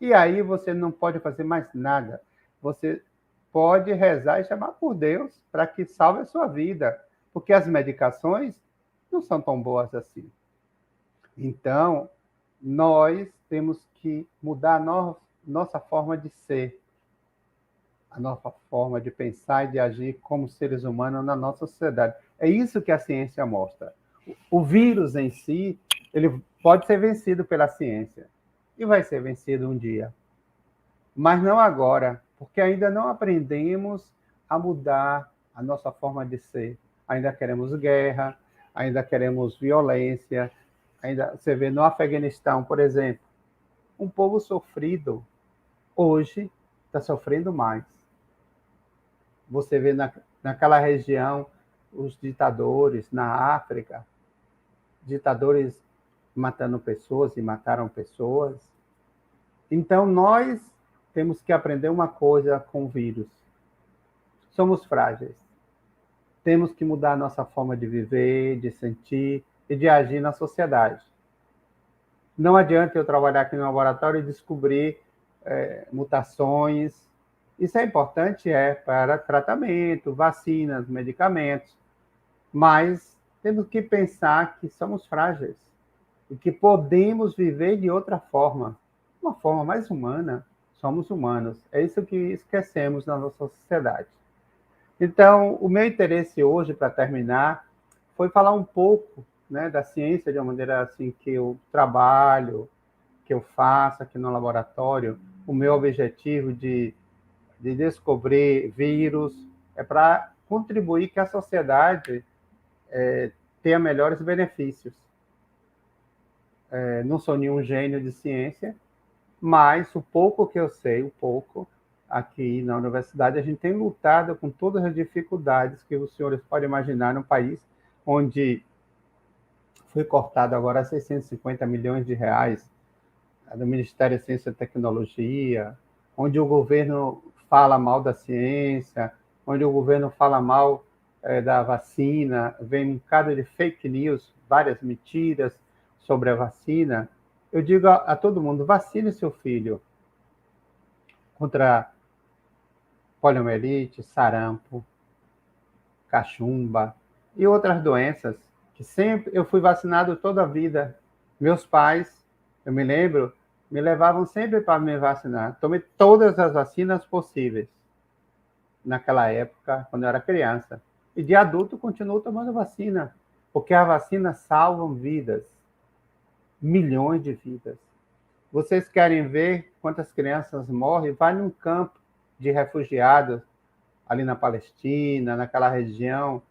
E aí você não pode fazer mais nada. Você pode rezar e chamar por Deus para que salve a sua vida, porque as medicações não são tão boas assim. Então, nós temos que mudar a nossa forma de ser, a nossa forma de pensar e de agir como seres humanos na nossa sociedade. É isso que a ciência mostra. O vírus em si, ele pode ser vencido pela ciência e vai ser vencido um dia. Mas não agora, porque ainda não aprendemos a mudar a nossa forma de ser. Ainda queremos guerra, ainda queremos violência. Ainda você vê no Afeganistão, por exemplo, um povo sofrido, hoje está sofrendo mais. Você vê naquela região os ditadores, na África, ditadores matando pessoas e mataram pessoas. Então, nós temos que aprender uma coisa com o vírus. Somos frágeis. Temos que mudar a nossa forma de viver, de sentir e de agir na sociedade. Não adianta eu trabalhar aqui no laboratório e descobrir mutações. Isso é importante, para tratamento, vacinas, medicamentos. Mas temos que pensar que somos frágeis e que podemos viver de outra forma, uma forma mais humana. Somos humanos. É isso que esquecemos na nossa sociedade. Então, o meu interesse hoje, para terminar, foi falar um pouco, né, da ciência de uma maneira assim que eu trabalho, que eu faço aqui no laboratório. O meu objetivo de descobrir vírus é para contribuir que a sociedade tenha melhores benefícios. Não sou nenhum gênio de ciência, mas o pouco que eu sei, aqui na universidade, a gente tem lutado com todas as dificuldades que os senhores podem imaginar num país onde foi cortado agora 650 milhões de reais do Ministério da Ciência e Tecnologia, onde o governo fala mal da ciência, onde o governo fala mal da vacina, vem um bocado de fake news, várias mentiras sobre a vacina. Eu digo a todo mundo, vacine seu filho contra poliomielite, sarampo, cachumba e outras doenças que sempre eu fui vacinado toda a vida. Meus pais, eu me lembro, me levavam sempre para me vacinar. Tomei todas as vacinas possíveis naquela época, quando eu era criança. E de adulto continuo tomando vacina, porque a vacina salva vidas, milhões de vidas. Vocês querem ver quantas crianças morrem? Vai num campo de refugiados ali na Palestina, naquela região,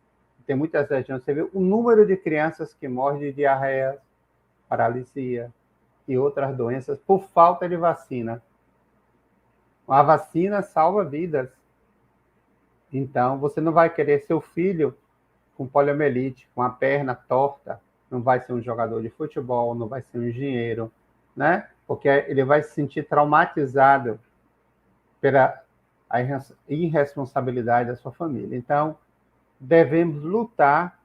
tem muitas regiões, você vê o número de crianças que morrem de diarreia, paralisia e outras doenças por falta de vacina. A vacina salva vidas. Então, você não vai querer seu filho com poliomielite, com a perna torta, não vai ser um jogador de futebol, não vai ser um engenheiro, né? Porque ele vai se sentir traumatizado pela a irresponsabilidade da sua família. Então, devemos lutar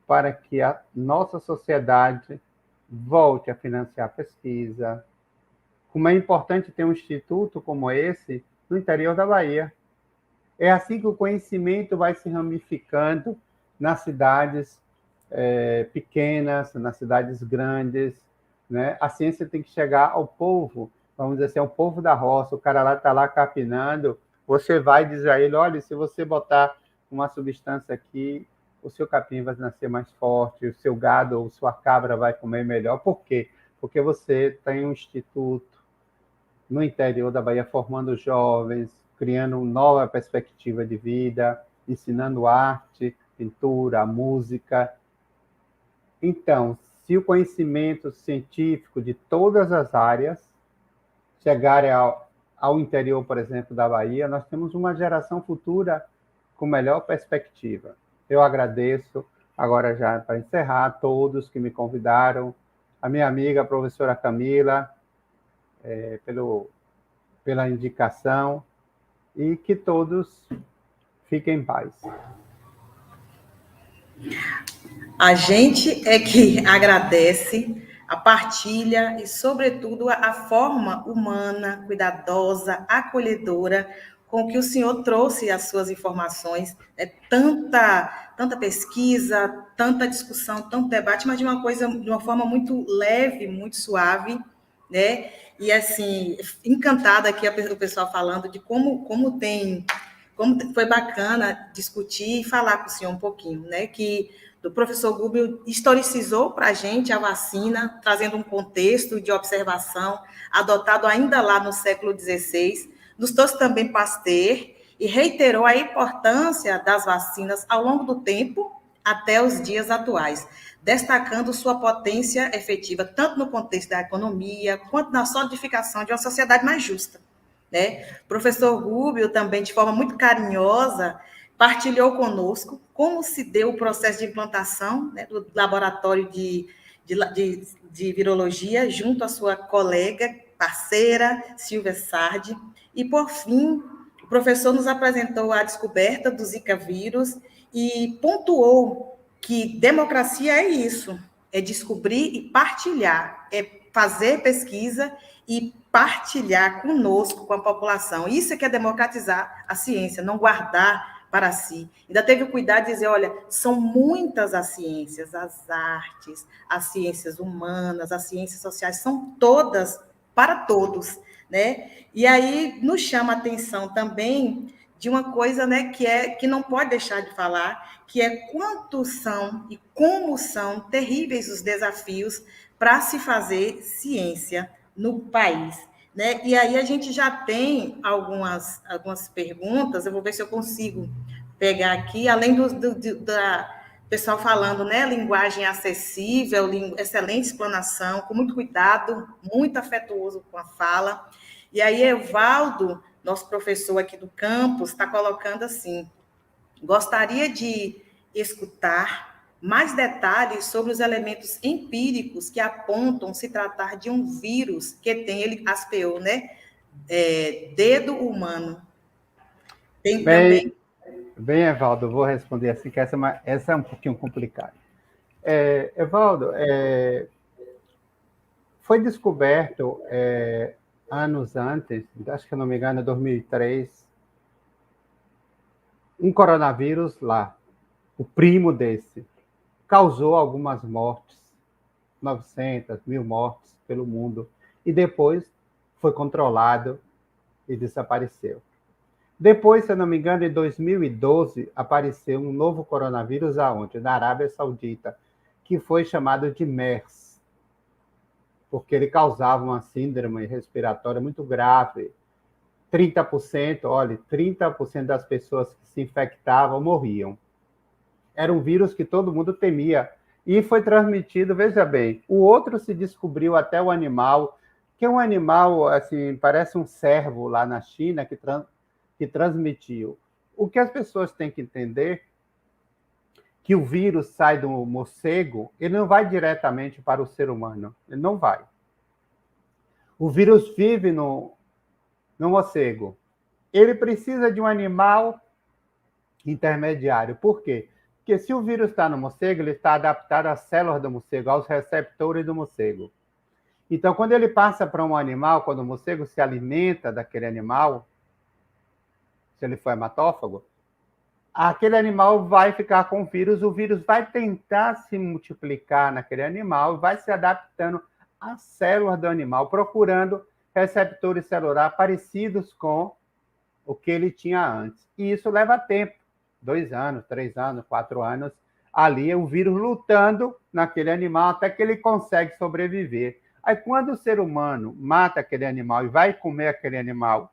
para que a nossa sociedade volte a financiar a pesquisa. Como é importante ter um instituto como esse no interior da Bahia. É assim que o conhecimento vai se ramificando nas cidades pequenas, nas cidades grandes, né? A ciência tem que chegar ao povo, vamos dizer assim, ao povo da roça. O cara lá está lá capinando, você vai dizer a ele, olha, se você botar uma substância aqui, o seu capim vai nascer mais forte, o seu gado ou sua cabra vai comer melhor. Por quê? Porque você tem um instituto no interior da Bahia formando jovens, criando uma nova perspectiva de vida, ensinando arte, pintura, música. Então, se o conhecimento científico de todas as áreas chegar ao interior, por exemplo, da Bahia, nós temos uma geração futura com melhor perspectiva. Eu agradeço, agora já para encerrar, a todos que me convidaram, a minha amiga, a professora Camila, pela indicação, e que todos fiquem em paz. A gente é que agradece a partilha e, sobretudo, a forma humana, cuidadosa, acolhedora com que o senhor trouxe as suas informações. Tanta pesquisa, tanta discussão, tanto debate, mas de uma forma muito leve, muito suave, né? E, assim, encantada aqui o pessoal falando de como foi bacana discutir e falar com o senhor um pouquinho, né? Que o professor Gúbio historicizou para a gente a vacina, trazendo um contexto de observação adotado ainda lá no século XVI, nos trouxe também Pasteur e reiterou a importância das vacinas ao longo do tempo até os dias atuais, destacando sua potência efetiva tanto no contexto da economia quanto na solidificação de uma sociedade mais justa, né? O professor Rubio também, de forma muito carinhosa, partilhou conosco como se deu o processo de implantação, né, do laboratório de virologia, junto à sua colega, parceira, Silvia Sardi. E, por fim, o professor nos apresentou a descoberta do Zika vírus e pontuou que democracia é isso, é descobrir e partilhar, é fazer pesquisa e partilhar conosco, com a população. Isso é que é democratizar a ciência, não guardar para si. Ainda teve o cuidado de dizer, olha, são muitas as ciências, as artes, as ciências humanas, as ciências sociais, são todas para todos, né? E aí nos chama a atenção também de uma coisa, né, que não pode deixar de falar, que é quantos são e como são terríveis os desafios para se fazer ciência no país, né? E aí a gente já tem algumas perguntas, eu vou ver se eu consigo pegar aqui, além da pessoal falando, né, linguagem acessível, excelente explanação, com muito cuidado, muito afetuoso com a fala. E aí Evaldo, nosso professor aqui do campus, está colocando assim, gostaria de escutar mais detalhes sobre os elementos empíricos que apontam se tratar de um vírus que tem, ele aspeou, né? Dedo humano. Tem também... Bem, Evaldo, vou responder assim, que essa é um pouquinho complicada. Evaldo, foi descoberto anos antes, acho que, não me engano, 2003, um coronavírus lá, o primo desse, causou algumas mortes, 900, 1.000 mortes pelo mundo, e depois foi controlado e desapareceu. Depois, se eu não me engano, em 2012, apareceu um novo coronavírus aonde? Na Arábia Saudita, que foi chamado de MERS, porque ele causava uma síndrome respiratória muito grave. 30%, olha, 30% das pessoas que se infectavam morriam. Era um vírus que todo mundo temia. E foi transmitido, veja bem, o outro se descobriu até o animal, que é um animal, assim, parece um cervo lá na China, que transmitiu. O que as pessoas têm que entender que o vírus sai do morcego, ele não vai diretamente para o ser humano. Ele não vai. O vírus vive no morcego. Ele precisa de um animal intermediário. Por quê? Porque se o vírus está no morcego, ele está adaptado às células do morcego, aos receptores do morcego. Então, quando ele passa para um animal, quando o morcego se alimenta daquele animal, se ele for hematófago, aquele animal vai ficar com o vírus vai tentar se multiplicar naquele animal, vai se adaptando às células do animal, procurando receptores celulares parecidos com o que ele tinha antes. E isso leva tempo, 2 anos, 3 anos, 4 anos, ali o vírus lutando naquele animal até que ele consegue sobreviver. Aí quando o ser humano mata aquele animal e vai comer aquele animal,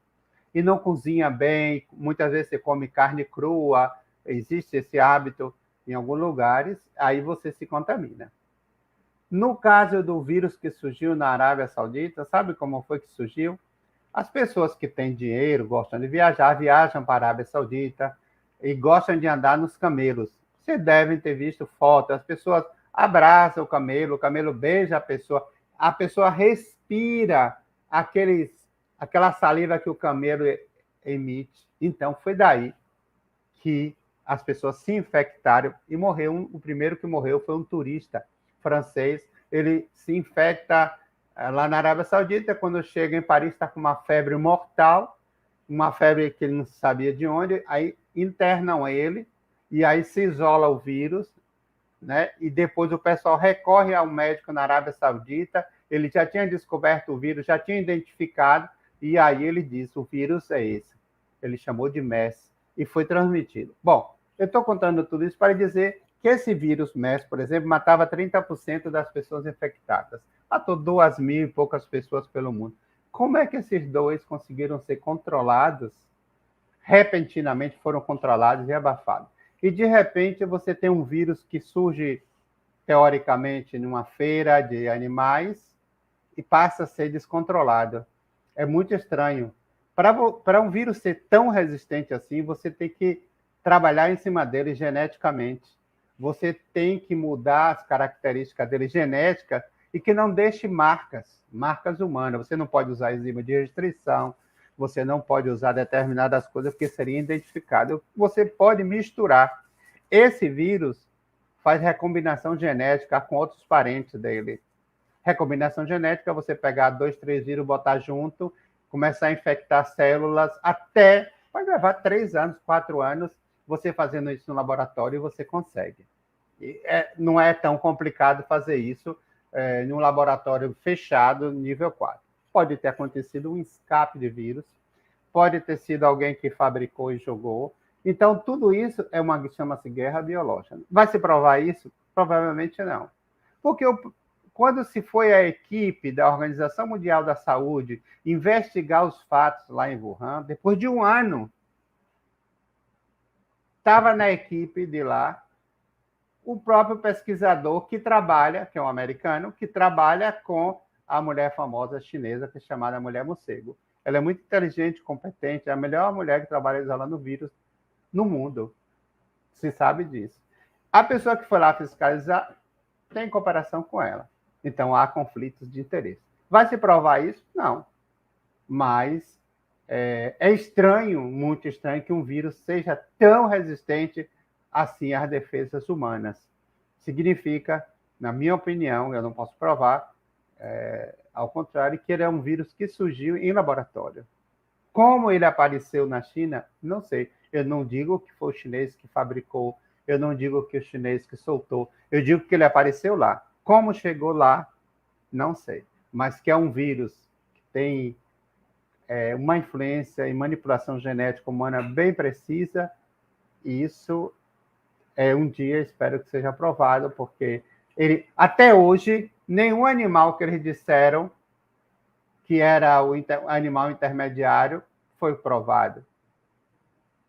e não cozinha bem, muitas vezes você come carne crua, existe esse hábito em alguns lugares, aí você se contamina. No caso do vírus que surgiu na Arábia Saudita, sabe como foi que surgiu? As pessoas que têm dinheiro, gostam de viajar, viajam para a Arábia Saudita e gostam de andar nos camelos. Vocês devem ter visto fotos, as pessoas abraçam o camelo beija a pessoa respira aquela saliva que o camelo emite. Então, foi daí que as pessoas se infectaram e morreu. O primeiro que morreu foi um turista francês. Ele se infecta lá na Arábia Saudita. Quando chega em Paris, está com uma febre mortal, uma febre que ele não sabia de onde. Aí internam ele e aí se isola o vírus, né? E depois o pessoal recorre ao médico na Arábia Saudita. Ele já tinha descoberto o vírus, já tinha identificado, e aí ele disse, o vírus é esse. Ele chamou de MERS e foi transmitido. Bom, eu estou contando tudo isso para dizer que esse vírus MERS, por exemplo, matava 30% das pessoas infectadas. Matou 2.000 e poucas pessoas pelo mundo. Como é que esses dois conseguiram ser controlados? Repentinamente foram controlados e abafados. E, de repente, você tem um vírus que surge, teoricamente, numa feira de animais e passa a ser descontrolado. É muito estranho. Para um vírus ser tão resistente assim, você tem que trabalhar em cima dele geneticamente. Você tem que mudar as características dele genéticas e que não deixe marcas humanas. Você não pode usar enzima de restrição, você não pode usar determinadas coisas porque seria identificado. Você pode misturar. Esse vírus faz recombinação genética com outros parentes dele. Recombinação genética, você pegar 2, 3 vírus, botar junto, começar a infectar células, até, vai levar 3 anos, 4 anos, você fazendo isso no laboratório, você consegue. Não é tão complicado fazer isso em um laboratório fechado, nível 4. Pode ter acontecido um escape de vírus, pode ter sido alguém que fabricou e jogou. Então, tudo isso é uma que chama-se guerra biológica. Vai se provar isso? Provavelmente não. Porque quando se foi a equipe da Organização Mundial da Saúde investigar os fatos lá em Wuhan, depois de 1 ano, estava na equipe de lá o próprio pesquisador que trabalha, que é um americano, que trabalha com a mulher famosa chinesa, que é chamada Mulher Morcego. Ela é muito inteligente, competente, é a melhor mulher que trabalha isolando vírus no mundo. Se sabe disso. A pessoa que foi lá fiscalizar tem cooperação com ela. Então, há conflitos de interesse. Vai se provar isso? Não. Mas é estranho, muito estranho, que um vírus seja tão resistente assim às defesas humanas. Significa, na minha opinião, eu não posso provar, ao contrário, que ele é um vírus que surgiu em laboratório. Como ele apareceu na China, não sei. Eu não digo que foi o chinês que fabricou, eu não digo que o chinês que soltou, eu digo que ele apareceu lá. Como chegou lá, não sei. Mas que é um vírus que tem uma influência em manipulação genética humana bem precisa, e isso um dia espero que seja aprovado, porque até hoje, nenhum animal que eles disseram que era o animal intermediário foi provado?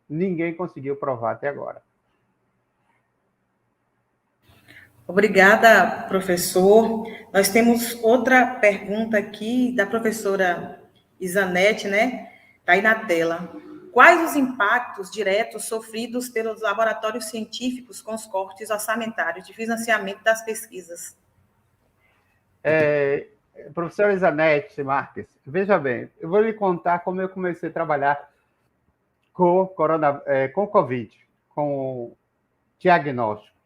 Ninguém conseguiu provar até agora. Obrigada, professor. Nós temos outra pergunta aqui da professora Isanete, né? Está aí na tela. Quais os impactos diretos sofridos pelos laboratórios científicos com os cortes orçamentários de financiamento das pesquisas? Professora Isanete Marques, veja bem, eu vou lhe contar como eu comecei a trabalhar com Covid, com diagnóstico.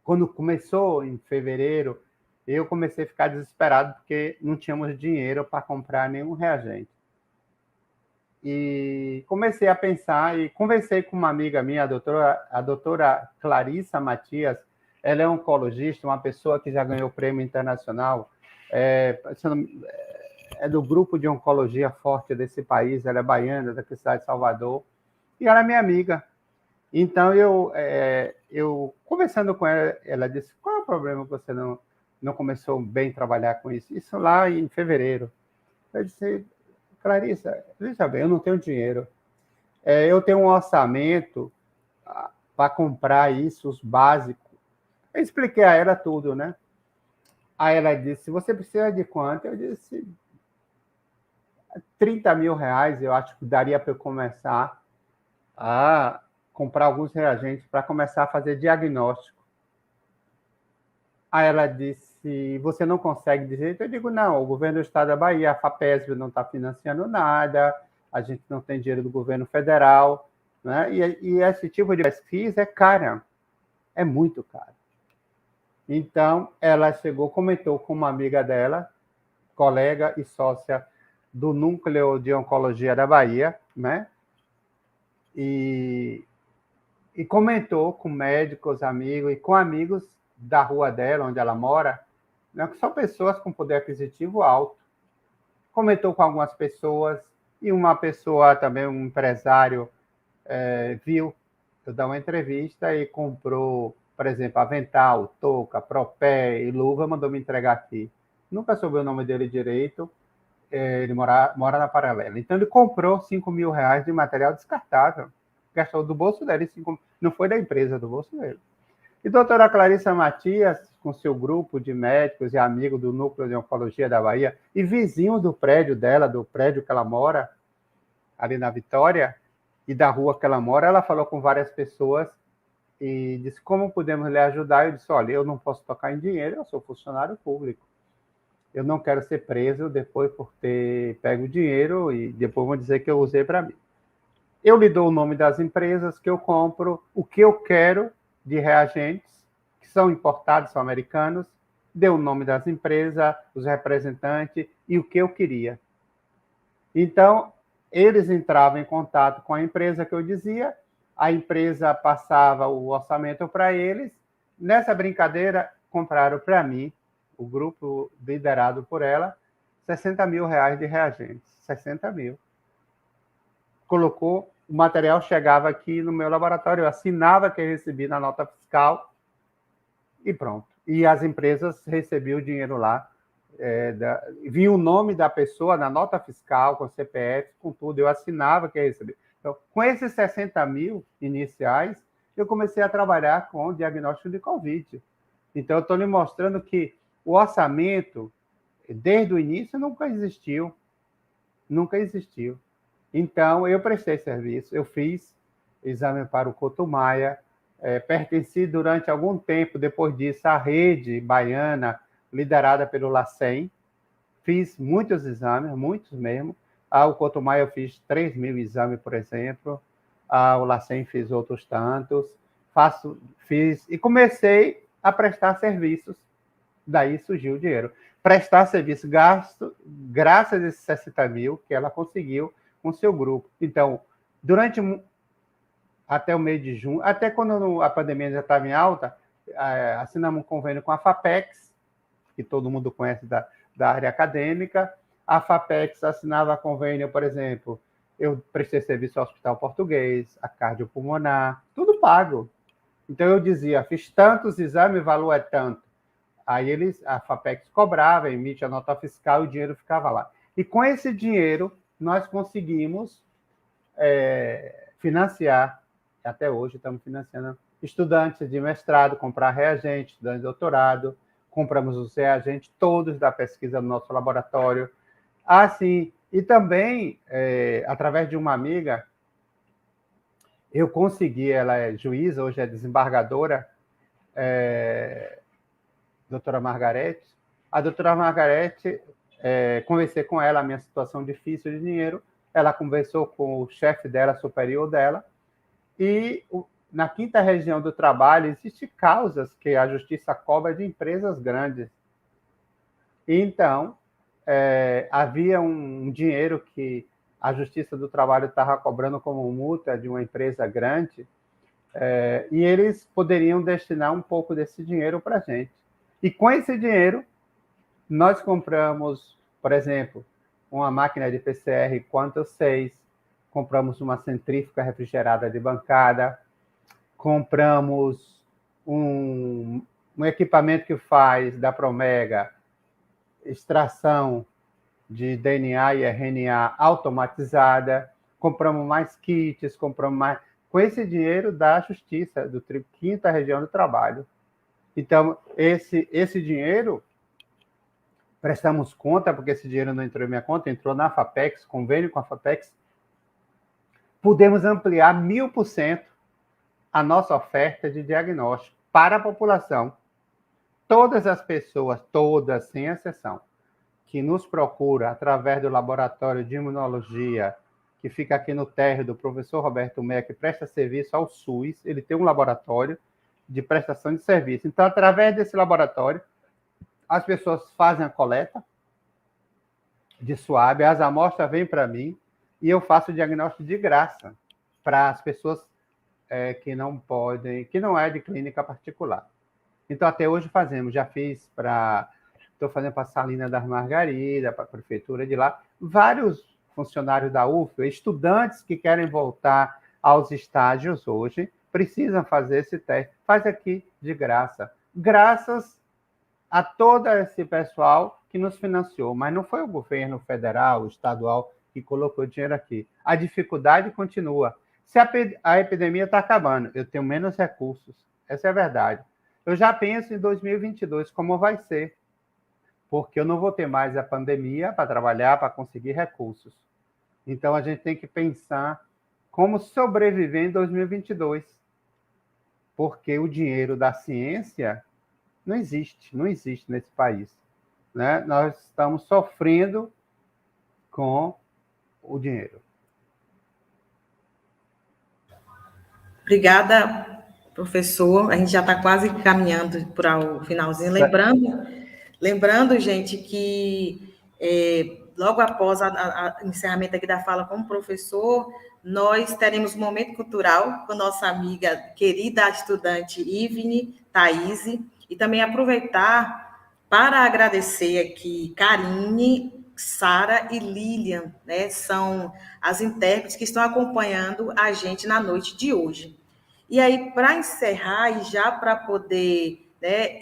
Quando começou em fevereiro, eu comecei a ficar desesperado porque não tínhamos dinheiro para comprar nenhum reagente. E comecei a pensar e conversei com uma amiga minha, a doutora Clarissa Matias. Ela é oncologista, uma pessoa que já ganhou prêmio internacional, é do grupo de oncologia forte desse país, ela é baiana, da cidade de Salvador, e ela é minha amiga. Então, eu conversando com ela, ela disse, qual é o problema que você não começou bem a trabalhar com isso? Isso lá em fevereiro. Eu disse, Clarissa, veja bem, eu não tenho dinheiro. Eu tenho um orçamento para comprar isso, os básicos. Eu expliquei a ela tudo, né? Aí ela disse, você precisa de quanto? Eu disse, 30 mil reais, eu acho que daria para eu começar a comprar alguns reagentes para começar a fazer diagnóstico. Aí ela disse, você não consegue de jeito? Eu digo, não, o governo do estado da Bahia, a FAPESB não está financiando nada, a gente não tem dinheiro do governo federal, né? E esse tipo de pesquisa é cara, é muito caro. Então, ela chegou, comentou com uma amiga dela, colega e sócia do Núcleo de Oncologia da Bahia, né? E comentou com médicos, amigos, e com amigos da rua dela, onde ela mora, né, que são pessoas com poder aquisitivo alto. Comentou com algumas pessoas, e uma pessoa também, um empresário, viu eu dar uma entrevista e comprou, por exemplo, avental, touca, propé e luva, mandou me entregar aqui. Nunca soube o nome dele direito, ele mora na Paralela. Então, ele comprou 5 mil reais de material descartável, gastou do bolso dele, não foi da empresa, do bolso dele. E a doutora Clarissa Matias, com seu grupo de médicos e amigos do Núcleo de Oncologia da Bahia, e vizinhos do prédio dela, do prédio que ela mora, ali na Vitória, e da rua que ela mora, ela falou com várias pessoas e disse, como podemos lhe ajudar? Eu disse, olha, eu não posso tocar em dinheiro, eu sou funcionário público. Eu não quero ser preso depois por ter pego o dinheiro e depois vão dizer que eu usei para mim. Eu lhe dou o nome das empresas que eu compro, o que eu quero de reagentes, que são importados, são americanos, deu o nome das empresas, os representantes e o que eu queria. Então, eles entravam em contato com a empresa que eu dizia, a empresa passava o orçamento para eles. Nessa brincadeira, compraram para mim, o grupo liderado por ela, 60 mil reais de reagentes. 60 mil. Colocou, o material chegava aqui no meu laboratório, eu assinava que eu recebi na nota fiscal e pronto. E as empresas recebiam o dinheiro lá, vinha o nome da pessoa na nota fiscal, com CPF, com tudo, eu assinava que eu recebi. Então, com esses 60 mil iniciais, eu comecei a trabalhar com o diagnóstico de Covid. Então, eu estou lhe mostrando que o orçamento, desde o início, nunca existiu. Nunca existiu. Então, eu prestei serviço, eu fiz exame para o Couto Maia, pertenci durante algum tempo, depois disso, à rede baiana, liderada pelo LACEN, fiz muitos exames, muitos mesmo. Ao Couto Maia eu fiz 3 mil exames, por exemplo, ao LACEN fiz outros tantos, fiz e comecei a prestar serviços, daí surgiu o dinheiro. Prestar serviço gasto, graças a esses 60 mil que ela conseguiu com seu grupo. Então, até o mês de junho, até quando a pandemia já estava em alta, assinamos um convênio com a FAPEX, que todo mundo conhece da área acadêmica. A FAPEX assinava convênio, por exemplo, eu prestei serviço ao Hospital Português, a Cardiopulmonar, tudo pago. Então, eu dizia, fiz tantos exames, o valor é tanto. Aí a FAPEX cobrava, emite a nota fiscal e o dinheiro ficava lá. E com esse dinheiro, nós conseguimos financiar, até hoje estamos financiando estudantes de mestrado, comprar reagentes, estudantes de doutorado, compramos os reagentes todos da pesquisa no nosso laboratório. Assim, e também, através de uma amiga, eu consegui, ela é juíza, hoje é desembargadora, doutora Margarete. A doutora Margarete, conversei com ela, a minha situação difícil de dinheiro, ela conversou com o chefe dela, superior dela, e na 5ª Região do Trabalho existem causas que a justiça cobra de empresas grandes. Então, havia um dinheiro que a Justiça do Trabalho estava cobrando como multa de uma empresa grande, e eles poderiam destinar um pouco desse dinheiro para a gente. E com esse dinheiro, nós compramos, por exemplo, uma máquina de PCR Quantum 6, compramos uma centrífuga refrigerada de bancada, compramos um equipamento que faz da Promega extração de DNA e RNA automatizada, compramos mais kits, compramos mais... Com esse dinheiro da Justiça, do 5ª Região do Trabalho. Então, esse dinheiro, prestamos conta, porque esse dinheiro não entrou em minha conta, entrou na FAPEX, convênio com a FAPEX, pudemos ampliar 1000% a nossa oferta de diagnóstico para a população. Todas as pessoas, todas, sem exceção, que nos procura através do laboratório de imunologia, que fica aqui no térreo do professor Roberto Meia, que presta serviço ao SUS, ele tem um laboratório de prestação de serviço. Então, através desse laboratório, as pessoas fazem a coleta de suave, as amostras vêm para mim e eu faço o diagnóstico de graça para as pessoas que não podem, que não é de clínica particular. Então, até hoje fazemos, já fiz estou fazendo para a Salina das Margaridas, para a prefeitura de lá, vários funcionários da UFBA, estudantes que querem voltar aos estágios hoje, precisam fazer esse teste. Faz aqui de graça. Graças a todo esse pessoal que nos financiou, mas não foi o governo federal, estadual, que colocou dinheiro aqui. A dificuldade continua. Se a epidemia está acabando, eu tenho menos recursos. Essa é a verdade. Eu já penso em 2022 como vai ser, porque eu não vou ter mais a pandemia para trabalhar, para conseguir recursos. Então, a gente tem que pensar como sobreviver em 2022, porque o dinheiro da ciência não existe nesse país, né? Nós estamos sofrendo com o dinheiro. Obrigada, professor. A gente já está quase caminhando para o finalzinho. Lembrando, gente, que logo após o encerramento aqui da fala como professor, nós teremos um momento cultural com nossa amiga querida estudante Ivne Thaís, e também aproveitar para agradecer aqui Karine, Sara e Lilian, né? São as intérpretes que estão acompanhando a gente na noite de hoje. E aí, para encerrar e já para poder, né,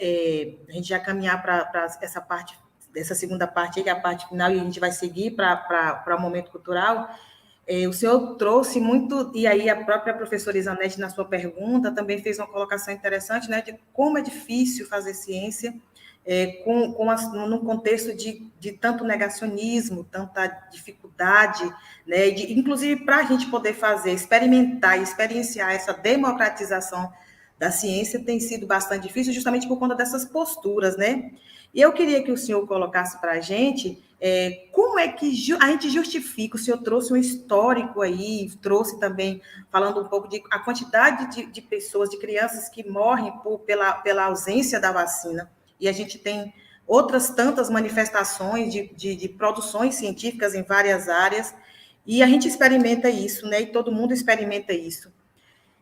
a gente já caminhar para essa parte, dessa segunda parte, que é a parte final, e a gente vai seguir para o momento cultural, o senhor trouxe muito, e aí a própria professora Isanete, na sua pergunta, também fez uma colocação interessante, né, de como é difícil fazer ciência num contexto de tanto negacionismo, tanta dificuldade, né, inclusive para a gente poder fazer, experimentar e experienciar essa democratização da ciência tem sido bastante difícil, justamente por conta dessas posturas, né? E eu queria que o senhor colocasse para a gente como é que a gente justifica, o senhor trouxe um histórico aí, trouxe também, falando um pouco de a quantidade de pessoas, de crianças que morrem pela ausência da vacina, e a gente tem outras tantas manifestações de produções científicas em várias áreas, e a gente experimenta isso, né? E todo mundo experimenta isso.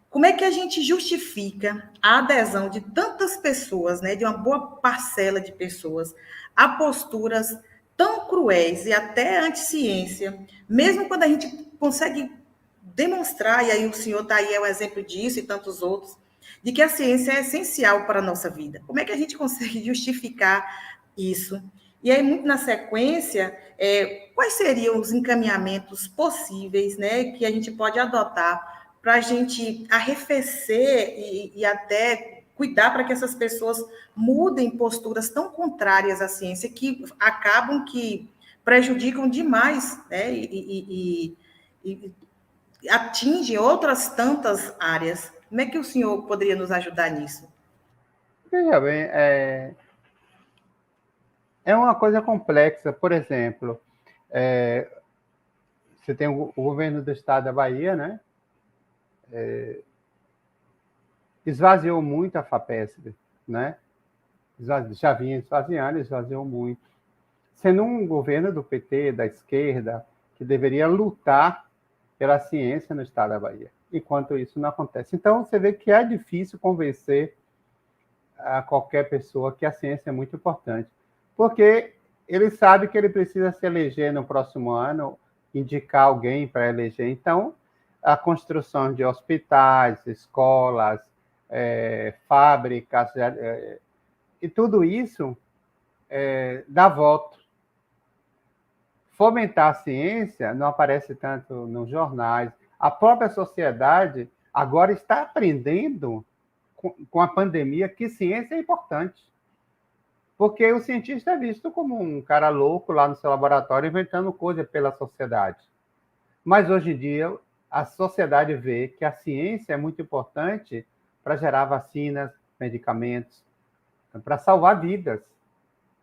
Como é que a gente justifica a adesão de tantas pessoas, né, de uma boa parcela de pessoas, a posturas tão cruéis e até anti-ciência, mesmo quando a gente consegue demonstrar, e aí o senhor está aí, é um exemplo disso e tantos outros, de que a ciência é essencial para a nossa vida. Como é que a gente consegue justificar isso? E aí, muito na sequência, quais seriam os encaminhamentos possíveis, né, que a gente pode adotar para a gente arrefecer e até cuidar para que essas pessoas mudem posturas tão contrárias à ciência que acabam que prejudicam demais, né, e atingem outras tantas áreas. Como é que o senhor poderia nos ajudar nisso? Veja bem, é uma coisa complexa. Por exemplo, você tem o governo do estado da Bahia, né? Esvaziou muito a FAPESP, né? Já vinha esvaziando, esvaziou muito. Sendo um governo do PT, da esquerda, que deveria lutar pela ciência no estado da Bahia. Enquanto isso não acontece. Então, você vê que é difícil convencer a qualquer pessoa que a ciência é muito importante. Porque ele sabe que ele precisa se eleger no próximo ano, indicar alguém para eleger. Então, a construção de hospitais, escolas, fábricas, e tudo isso dá voto. Fomentar a ciência não aparece tanto nos jornais. A própria sociedade agora está aprendendo com a pandemia que ciência é importante. Porque o cientista é visto como um cara louco lá no seu laboratório inventando coisa pela sociedade. Mas hoje em dia a sociedade vê que a ciência é muito importante para gerar vacinas, medicamentos, para salvar vidas.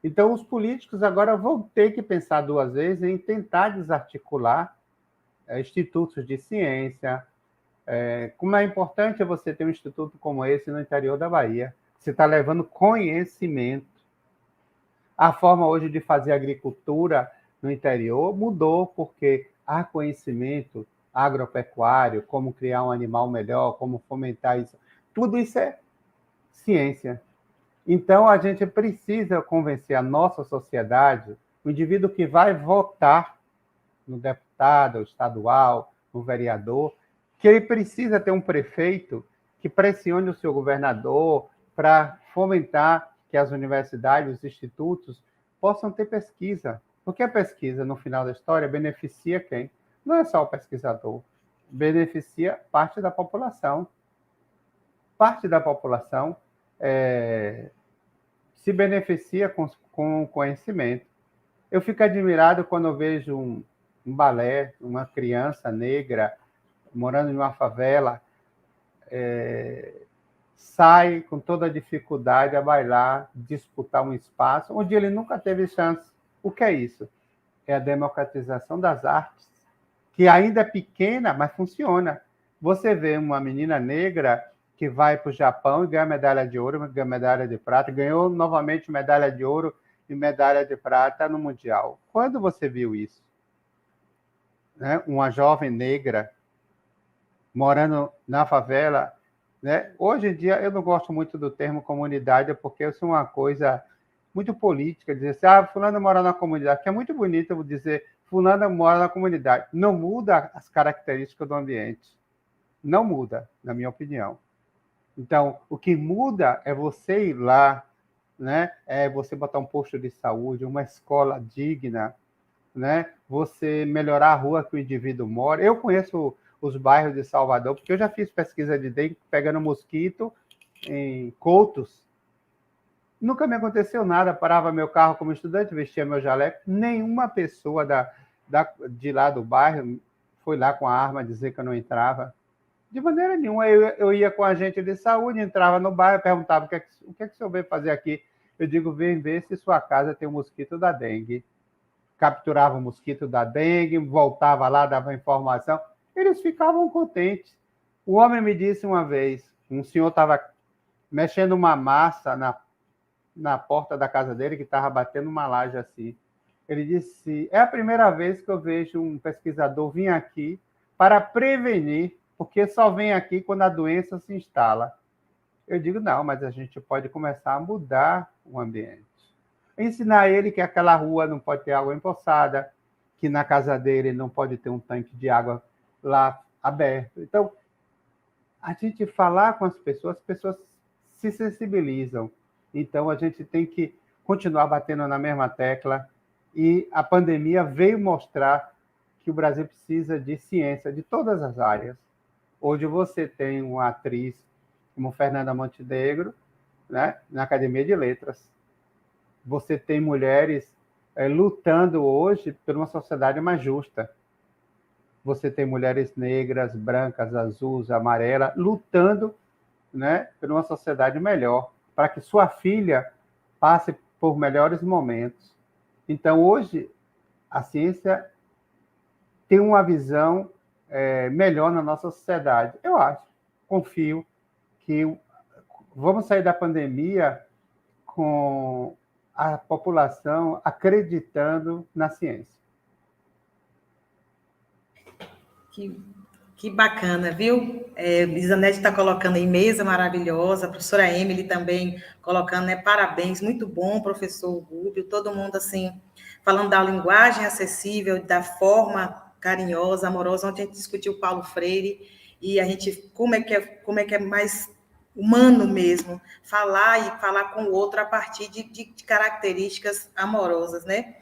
Então, os políticos agora vão ter que pensar duas vezes em tentar desarticular institutos de ciência. Como é importante você ter um instituto como esse no interior da Bahia. Você está levando conhecimento. A forma hoje de fazer agricultura no interior mudou, porque há conhecimento agropecuário, como criar um animal melhor, como fomentar isso. Tudo isso é ciência. Então, a gente precisa convencer a nossa sociedade, o indivíduo que vai votar no deputado estadual, no vereador, que ele precisa ter um prefeito que pressione o seu governador para fomentar que as universidades, os institutos, possam ter pesquisa. Porque a pesquisa, no final da história, beneficia quem? Não é só o pesquisador, beneficia parte da população. Parte da população se beneficia com o conhecimento. Eu fico admirado quando eu vejo um balé, uma criança negra morando em uma favela, sai com toda a dificuldade a bailar, disputar um espaço onde ele nunca teve chance. O que é isso? É a democratização das artes, que ainda é pequena, mas funciona. Você vê uma menina negra que vai para o Japão e ganha medalha de ouro, ganha medalha de prata, ganhou novamente medalha de ouro e medalha de prata no Mundial. Quando você viu isso? Né? Uma jovem negra morando na favela, né? Hoje em dia, eu não gosto muito do termo comunidade, porque isso é uma coisa muito política, dizer assim, fulano mora na comunidade, que é muito bonito dizer, fulano mora na comunidade. Não muda as características do ambiente. Não muda, na minha opinião. Então, o que muda é você ir lá, né? É você botar um posto de saúde, uma escola digna, né? Você melhorar a rua que o indivíduo mora. Eu conheço os bairros de Salvador, porque eu já fiz pesquisa de dengue pegando mosquito em Coutos. Nunca me aconteceu nada, parava meu carro como estudante, vestia meu jaleco, nenhuma pessoa de lá do bairro foi lá com a arma dizer que eu não entrava. De maneira nenhuma. Eu ia com a agente de saúde, entrava no bairro, perguntava o que é que o senhor veio fazer aqui. Eu digo, vem ver se sua casa tem um mosquito da dengue. Capturava o mosquito da dengue, voltava lá, dava informação. Eles ficavam contentes. O homem me disse uma vez, um senhor estava mexendo uma massa na porta da casa dele, que estava batendo uma laje assim. Ele disse, é a primeira vez que eu vejo um pesquisador vir aqui para prevenir, porque só vem aqui quando a doença se instala. Eu digo, não, mas a gente pode começar a mudar o ambiente. Ensinar ele que aquela rua não pode ter água empoçada, que na casa dele não pode ter um tanque de água lá aberto. Então, a gente falar com as pessoas se sensibilizam. Então, a gente tem que continuar batendo na mesma tecla, e a pandemia veio mostrar que o Brasil precisa de ciência de todas as áreas. Hoje você tem uma atriz como Fernanda Montenegro, né, na Academia de Letras. Você tem mulheres lutando hoje por uma sociedade mais justa. Você tem mulheres negras, brancas, azuis, amarelas, lutando, né, por uma sociedade melhor, para que sua filha passe por melhores momentos. Então, hoje, a ciência tem uma visão melhor na nossa sociedade. Eu acho, confio que vamos sair da pandemia com a população acreditando na ciência. Que bacana, viu? Isanete está colocando aí mesa maravilhosa, a professora Emily também colocando, né? Parabéns, muito bom, professor Rubio, todo mundo assim, falando da linguagem acessível, da forma carinhosa, amorosa. Ontem a gente discutiu Paulo Freire, e a gente, como é que é mais humano mesmo, falar com o outro a partir de características amorosas, né?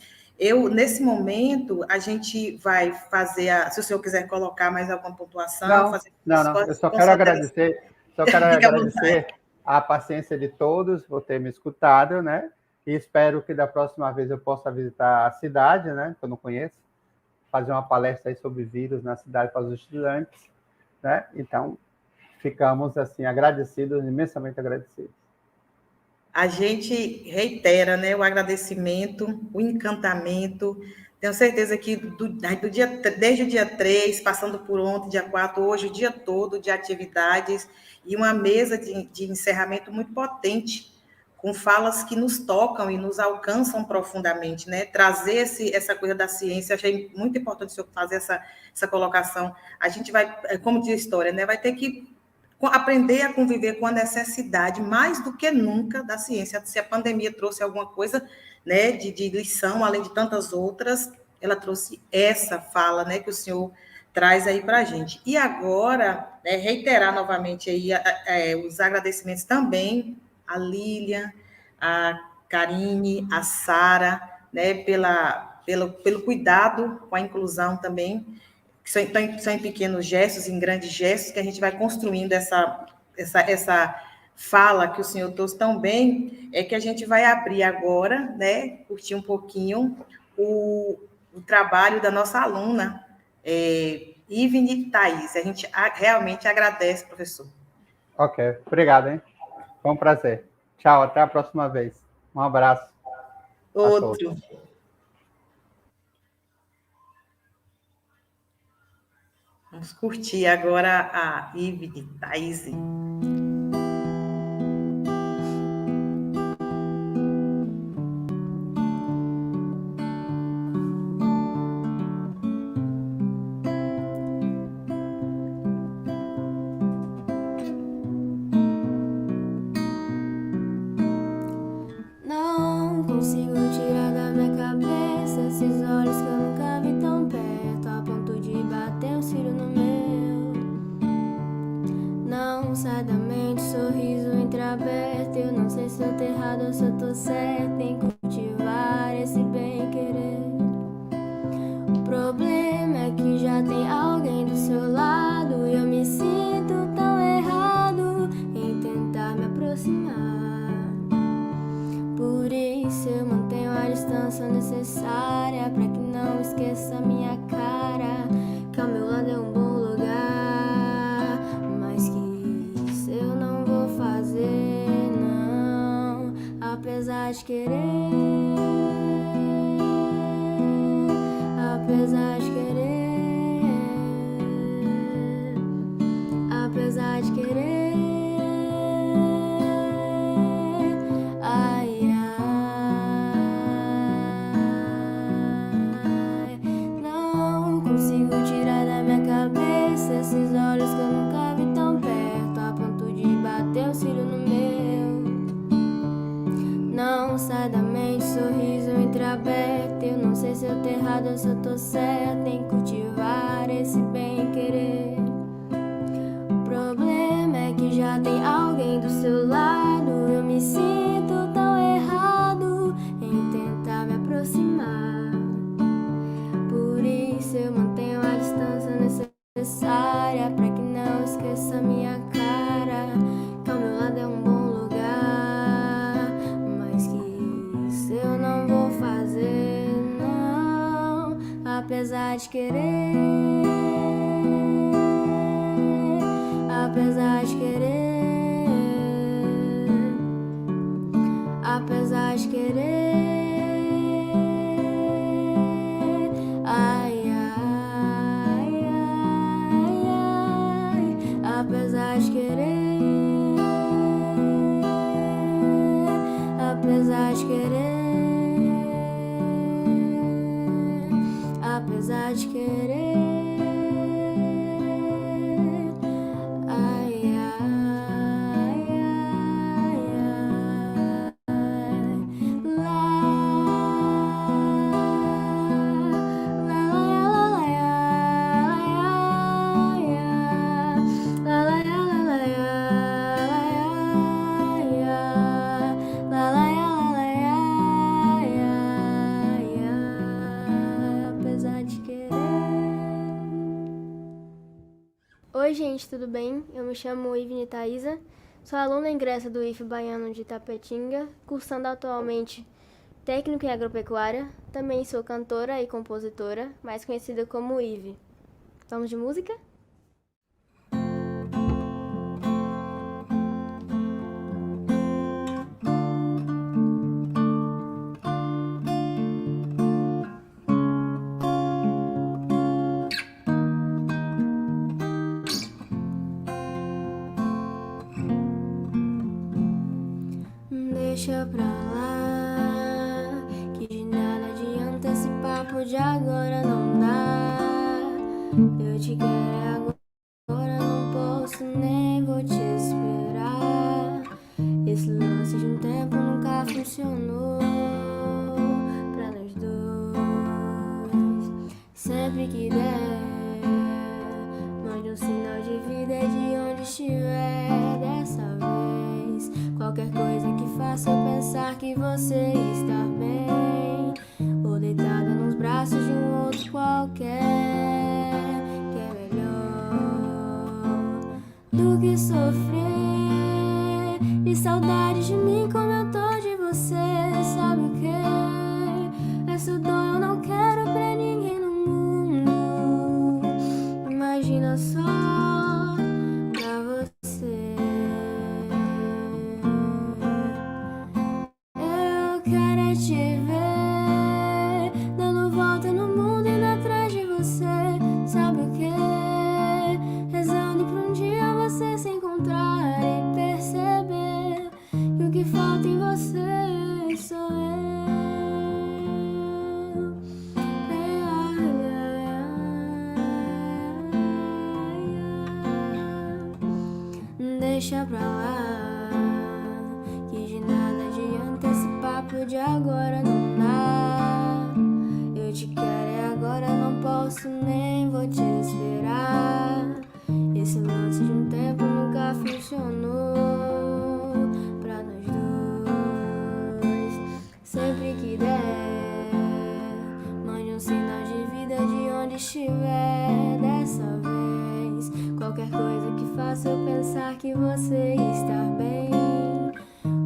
Nesse momento, a gente vai fazer se o senhor quiser colocar mais alguma pontuação, fazer não. Eu só quero agradecer a paciência de todos por ter me escutado, né? E espero que da próxima vez eu possa visitar a cidade, né? Que eu não conheço, fazer uma palestra aí sobre vírus na cidade para os estudantes, né? Então, ficamos assim agradecidos, imensamente agradecidos. A gente reitera, né, o agradecimento, o encantamento. Tenho certeza que desde o dia 3, passando por ontem, dia 4, hoje, o dia todo de atividades e uma mesa de encerramento muito potente, com falas que nos tocam e nos alcançam profundamente, né? Trazer essa coisa da ciência, achei muito importante o senhor fazer essa colocação. A gente vai, como diz a história, né, vai ter que aprender a conviver com a necessidade, mais do que nunca, da ciência. Se a pandemia trouxe alguma coisa, né, de lição, além de tantas outras, ela trouxe essa fala, né, que o senhor traz aí para a gente. E agora, né, reiterar novamente aí os agradecimentos também à Lília, à Karine, à Sara, né, pelo cuidado com a inclusão também, que são em pequenos gestos, em grandes gestos, que a gente vai construindo essa fala que o senhor trouxe tão bem, é que a gente vai abrir agora, né, curtir um pouquinho o trabalho da nossa aluna, Ivne Thaís. A gente realmente agradece, professor. Ok, obrigado, hein? Foi um prazer. Tchau, até a próxima vez. Um abraço. Outro. Vamos curtir agora a Ivne Thaís. Não consigo tirar da minha cabeça esses olhos que eu nunca vi tão perto, a ponto de bater um cílio no meu. Não sai da mente, sorriso entreaberto. Eu não sei se eu tô errado ou se eu tô certo em cultivar esse bem-querer. O problema é que já tem alguém do seu lado e eu me sinto tão errado em tentar me aproximar. Por isso eu mantenho a distância necessária pra que não esqueça minha cara, que ao meu lado é um bom lugar, mas que isso eu não vou fazer, não, apesar de querer, apesar de querer, apesar de querer. Esses olhos que eu nunca vi tão perto, a ponto de bater um cílio no meu. Não sai da mente, sorriso entreaberto. Eu não sei se eu tô errado ou se eu tô certa em cultivar esse bem-querer. O problema é que já tem alguém do seu lado. Eu me sinto tão errado apesar de querer, apesar de querer, apesar de querer. Ai, ai, ai, ai, apesar de querer, apesar de querer, apesar de querer. Ai, ai, ai, ai, lá, lá, apesar de querer. Oi, gente, tudo bem? Eu me chamo Ivne Thaisa, sou aluna ingressa do IF Baiano de Itapetinga, cursando atualmente técnico em agropecuária. Também sou cantora e compositora, mais conhecida como Ive. Vamos de música? Deixa pra lá, que de nada adianta esse papo de agora não dá. Eu te quero agora, não posso nem vou te esperar. Esse lance de um tempo nunca funcionou pra nós dois. Sempre que der, mande um sinal de vida de onde estiver dessa vez. Qualquer coisa que faça eu pensar que você está bem, ou deitada nos braços de um outro qualquer, que é melhor do que sofrer de saudade de mim como eu tô de você. Sabe o que? Essa dor eu não quero pra ninguém no mundo. Imagina só pra você. Eu quero é te ver dando volta no mundo indo atrás de você. Sabe o que? Rezando pra um dia você se encontrar e perceber que o que falta em você sou eu. Deixa pra lá, que de nada adianta esse papo de agora não dá. Eu te quero é agora, não posso nem vou te esperar. Esse lance de um tempo nunca funcionou pra nós dois. Sempre que der, mande um sinal de vida de onde estiver dessa vez. Qualquer coisa que faça eu pensar que você está bem,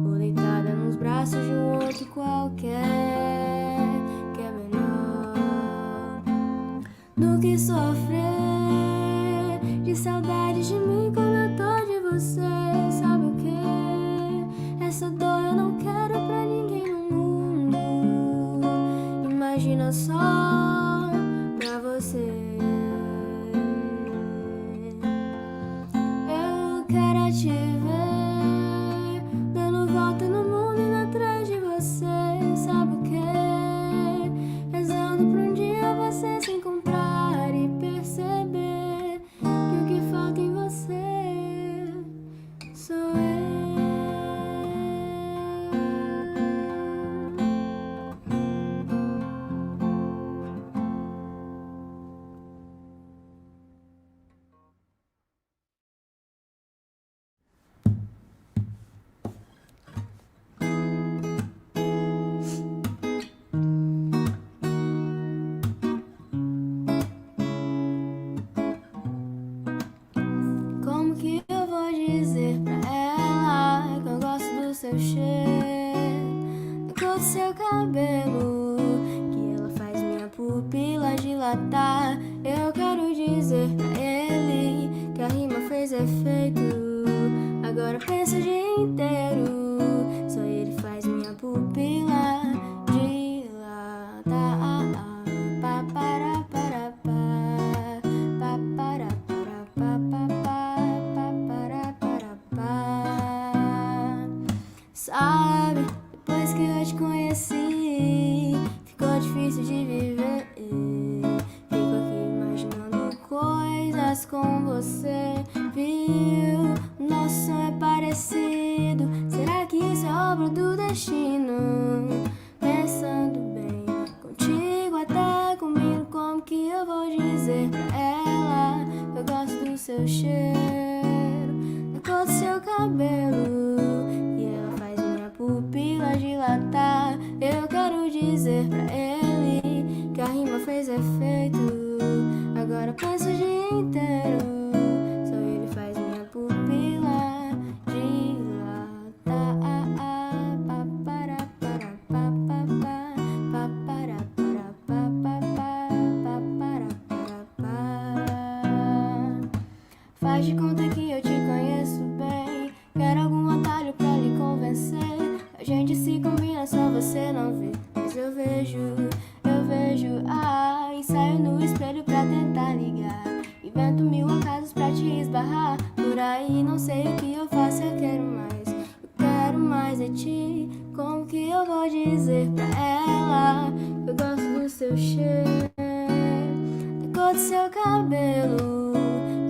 ou deitada nos braços de um outro qualquer, que é melhor do que sofrer de saudade de mim como eu tô de você. Sabe o que? Essa dor eu não quero pra ninguém no mundo. Imagina só pra você. Eu quero te ver dando volta no mundo indo atrás de você. Sabe o que? Rezando pra um dia você se encontrar e perceber que o que falta em você sou eu. Como que eu vou dizer pra ela que eu gosto do seu cheiro, da cor do seu cabelo, que ela faz minha pupila dilatar. Eu quero dizer pra ele que a rima fez efeito. Agora pensa o dia inteiro, só ele faz minha pupila dilatar. Pa para para pa, pa para para pa pa para pa. Sabe, depois que eu te conheci, ficou difícil de viver. Fico aqui imaginando coisas com você. Viu? Nosso sonho é parecido. Será que isso é obra do destino? Pensando bem, contigo até comigo, como que eu vou dizer pra ela que eu gosto do seu cheiro, da cor do seu cabelo, e ela faz minha pupila dilatar. Eu quero dizer pra ele que a rima fez efeito. Agora penso o dia inteiro, só ele faz minha pupila dilatar. Pa para para pa pa pa para para pa para pa. Faz de conta que eu te conheço bem. Quero algum atalho pra lhe convencer. A gente se combina, só você não vê. Mas eu vejo, ensaio no espelho pra tentar ligar. Invento mil acasos pra te esbarrar. Por aí não sei o que eu faço, eu quero mais de ti. Como que eu vou dizer pra ela que eu gosto do seu cheiro, da cor do seu cabelo,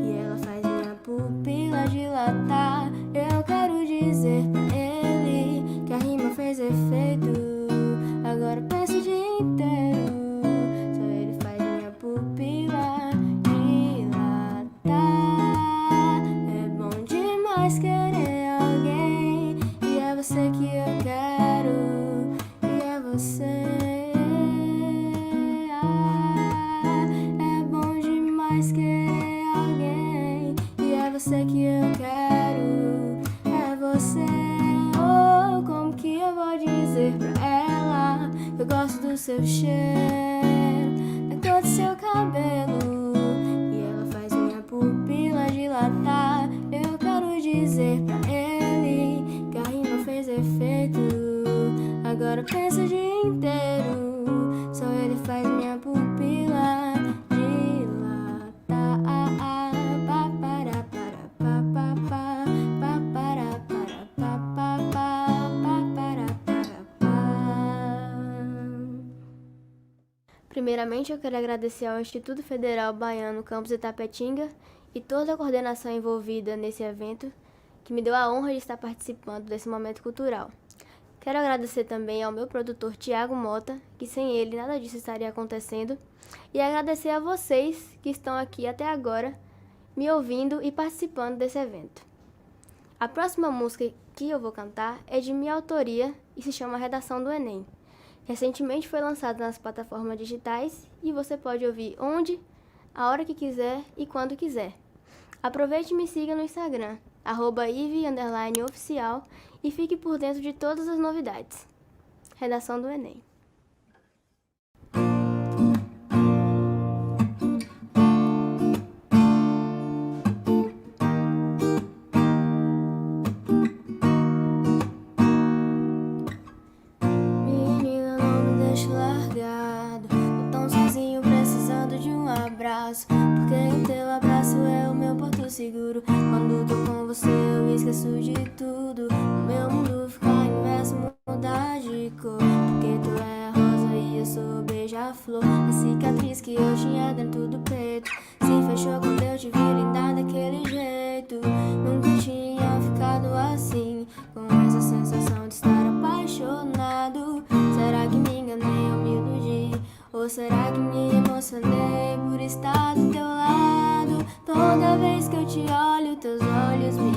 e ela faz minha pupila dilatar. Eu quero dizer pra ele que a rima fez efeito. Agora penso o dia inteiro, só ele faz minha pupila dilatar. É bom demais querer alguém, e é você que eu quero, e é você. É bom demais querer alguém, e é você que eu quero, é você. Oh, como que eu vou dizer pra ela que eu gosto do seu cheiro, da cor do seu cabelo, e ela faz minha pupila dilatar. Eu quero dizer pra ele que a rima fez efeito. Agora pensa o dia inteiro, só ele faz minha pupila dilatar. Pa para para pa pa pa para para pa. Primeiramente, eu quero agradecer ao Instituto Federal Baiano Campus Itapetinga e toda a coordenação envolvida nesse evento, que me deu a honra de estar participando desse momento cultural. Quero agradecer também ao meu produtor Tiago Mota, que sem ele nada disso estaria acontecendo, e agradecer a vocês que estão aqui até agora, me ouvindo e participando desse evento. A próxima música que eu vou cantar é de minha autoria e se chama Redação do Enem. Recentemente foi lançada nas plataformas digitais e você pode ouvir onde, a hora que quiser e quando quiser. Aproveite e me siga no Instagram, @ive_oficial, e fique por dentro de todas as novidades. Redação do Enem. Menina, não me deixe largado, tô tão sozinho precisando de um abraço, porque o teu abraço é o meu porto seguro. Quando tô com você eu esqueço de tudo, o meu mundo fica inverso, mudar de cor, porque tu é rosa e eu sou beija-flor. A cicatriz que eu tinha dentro do peito se fechou quando eu te vi linda daquele jeito. Nunca tinha ficado assim, com essa sensação de estar apaixonado. Será que me enganei ou me iludi? Ou será que me emocionei por estar do teu lado? Toda vez que eu te olho, teus olhos me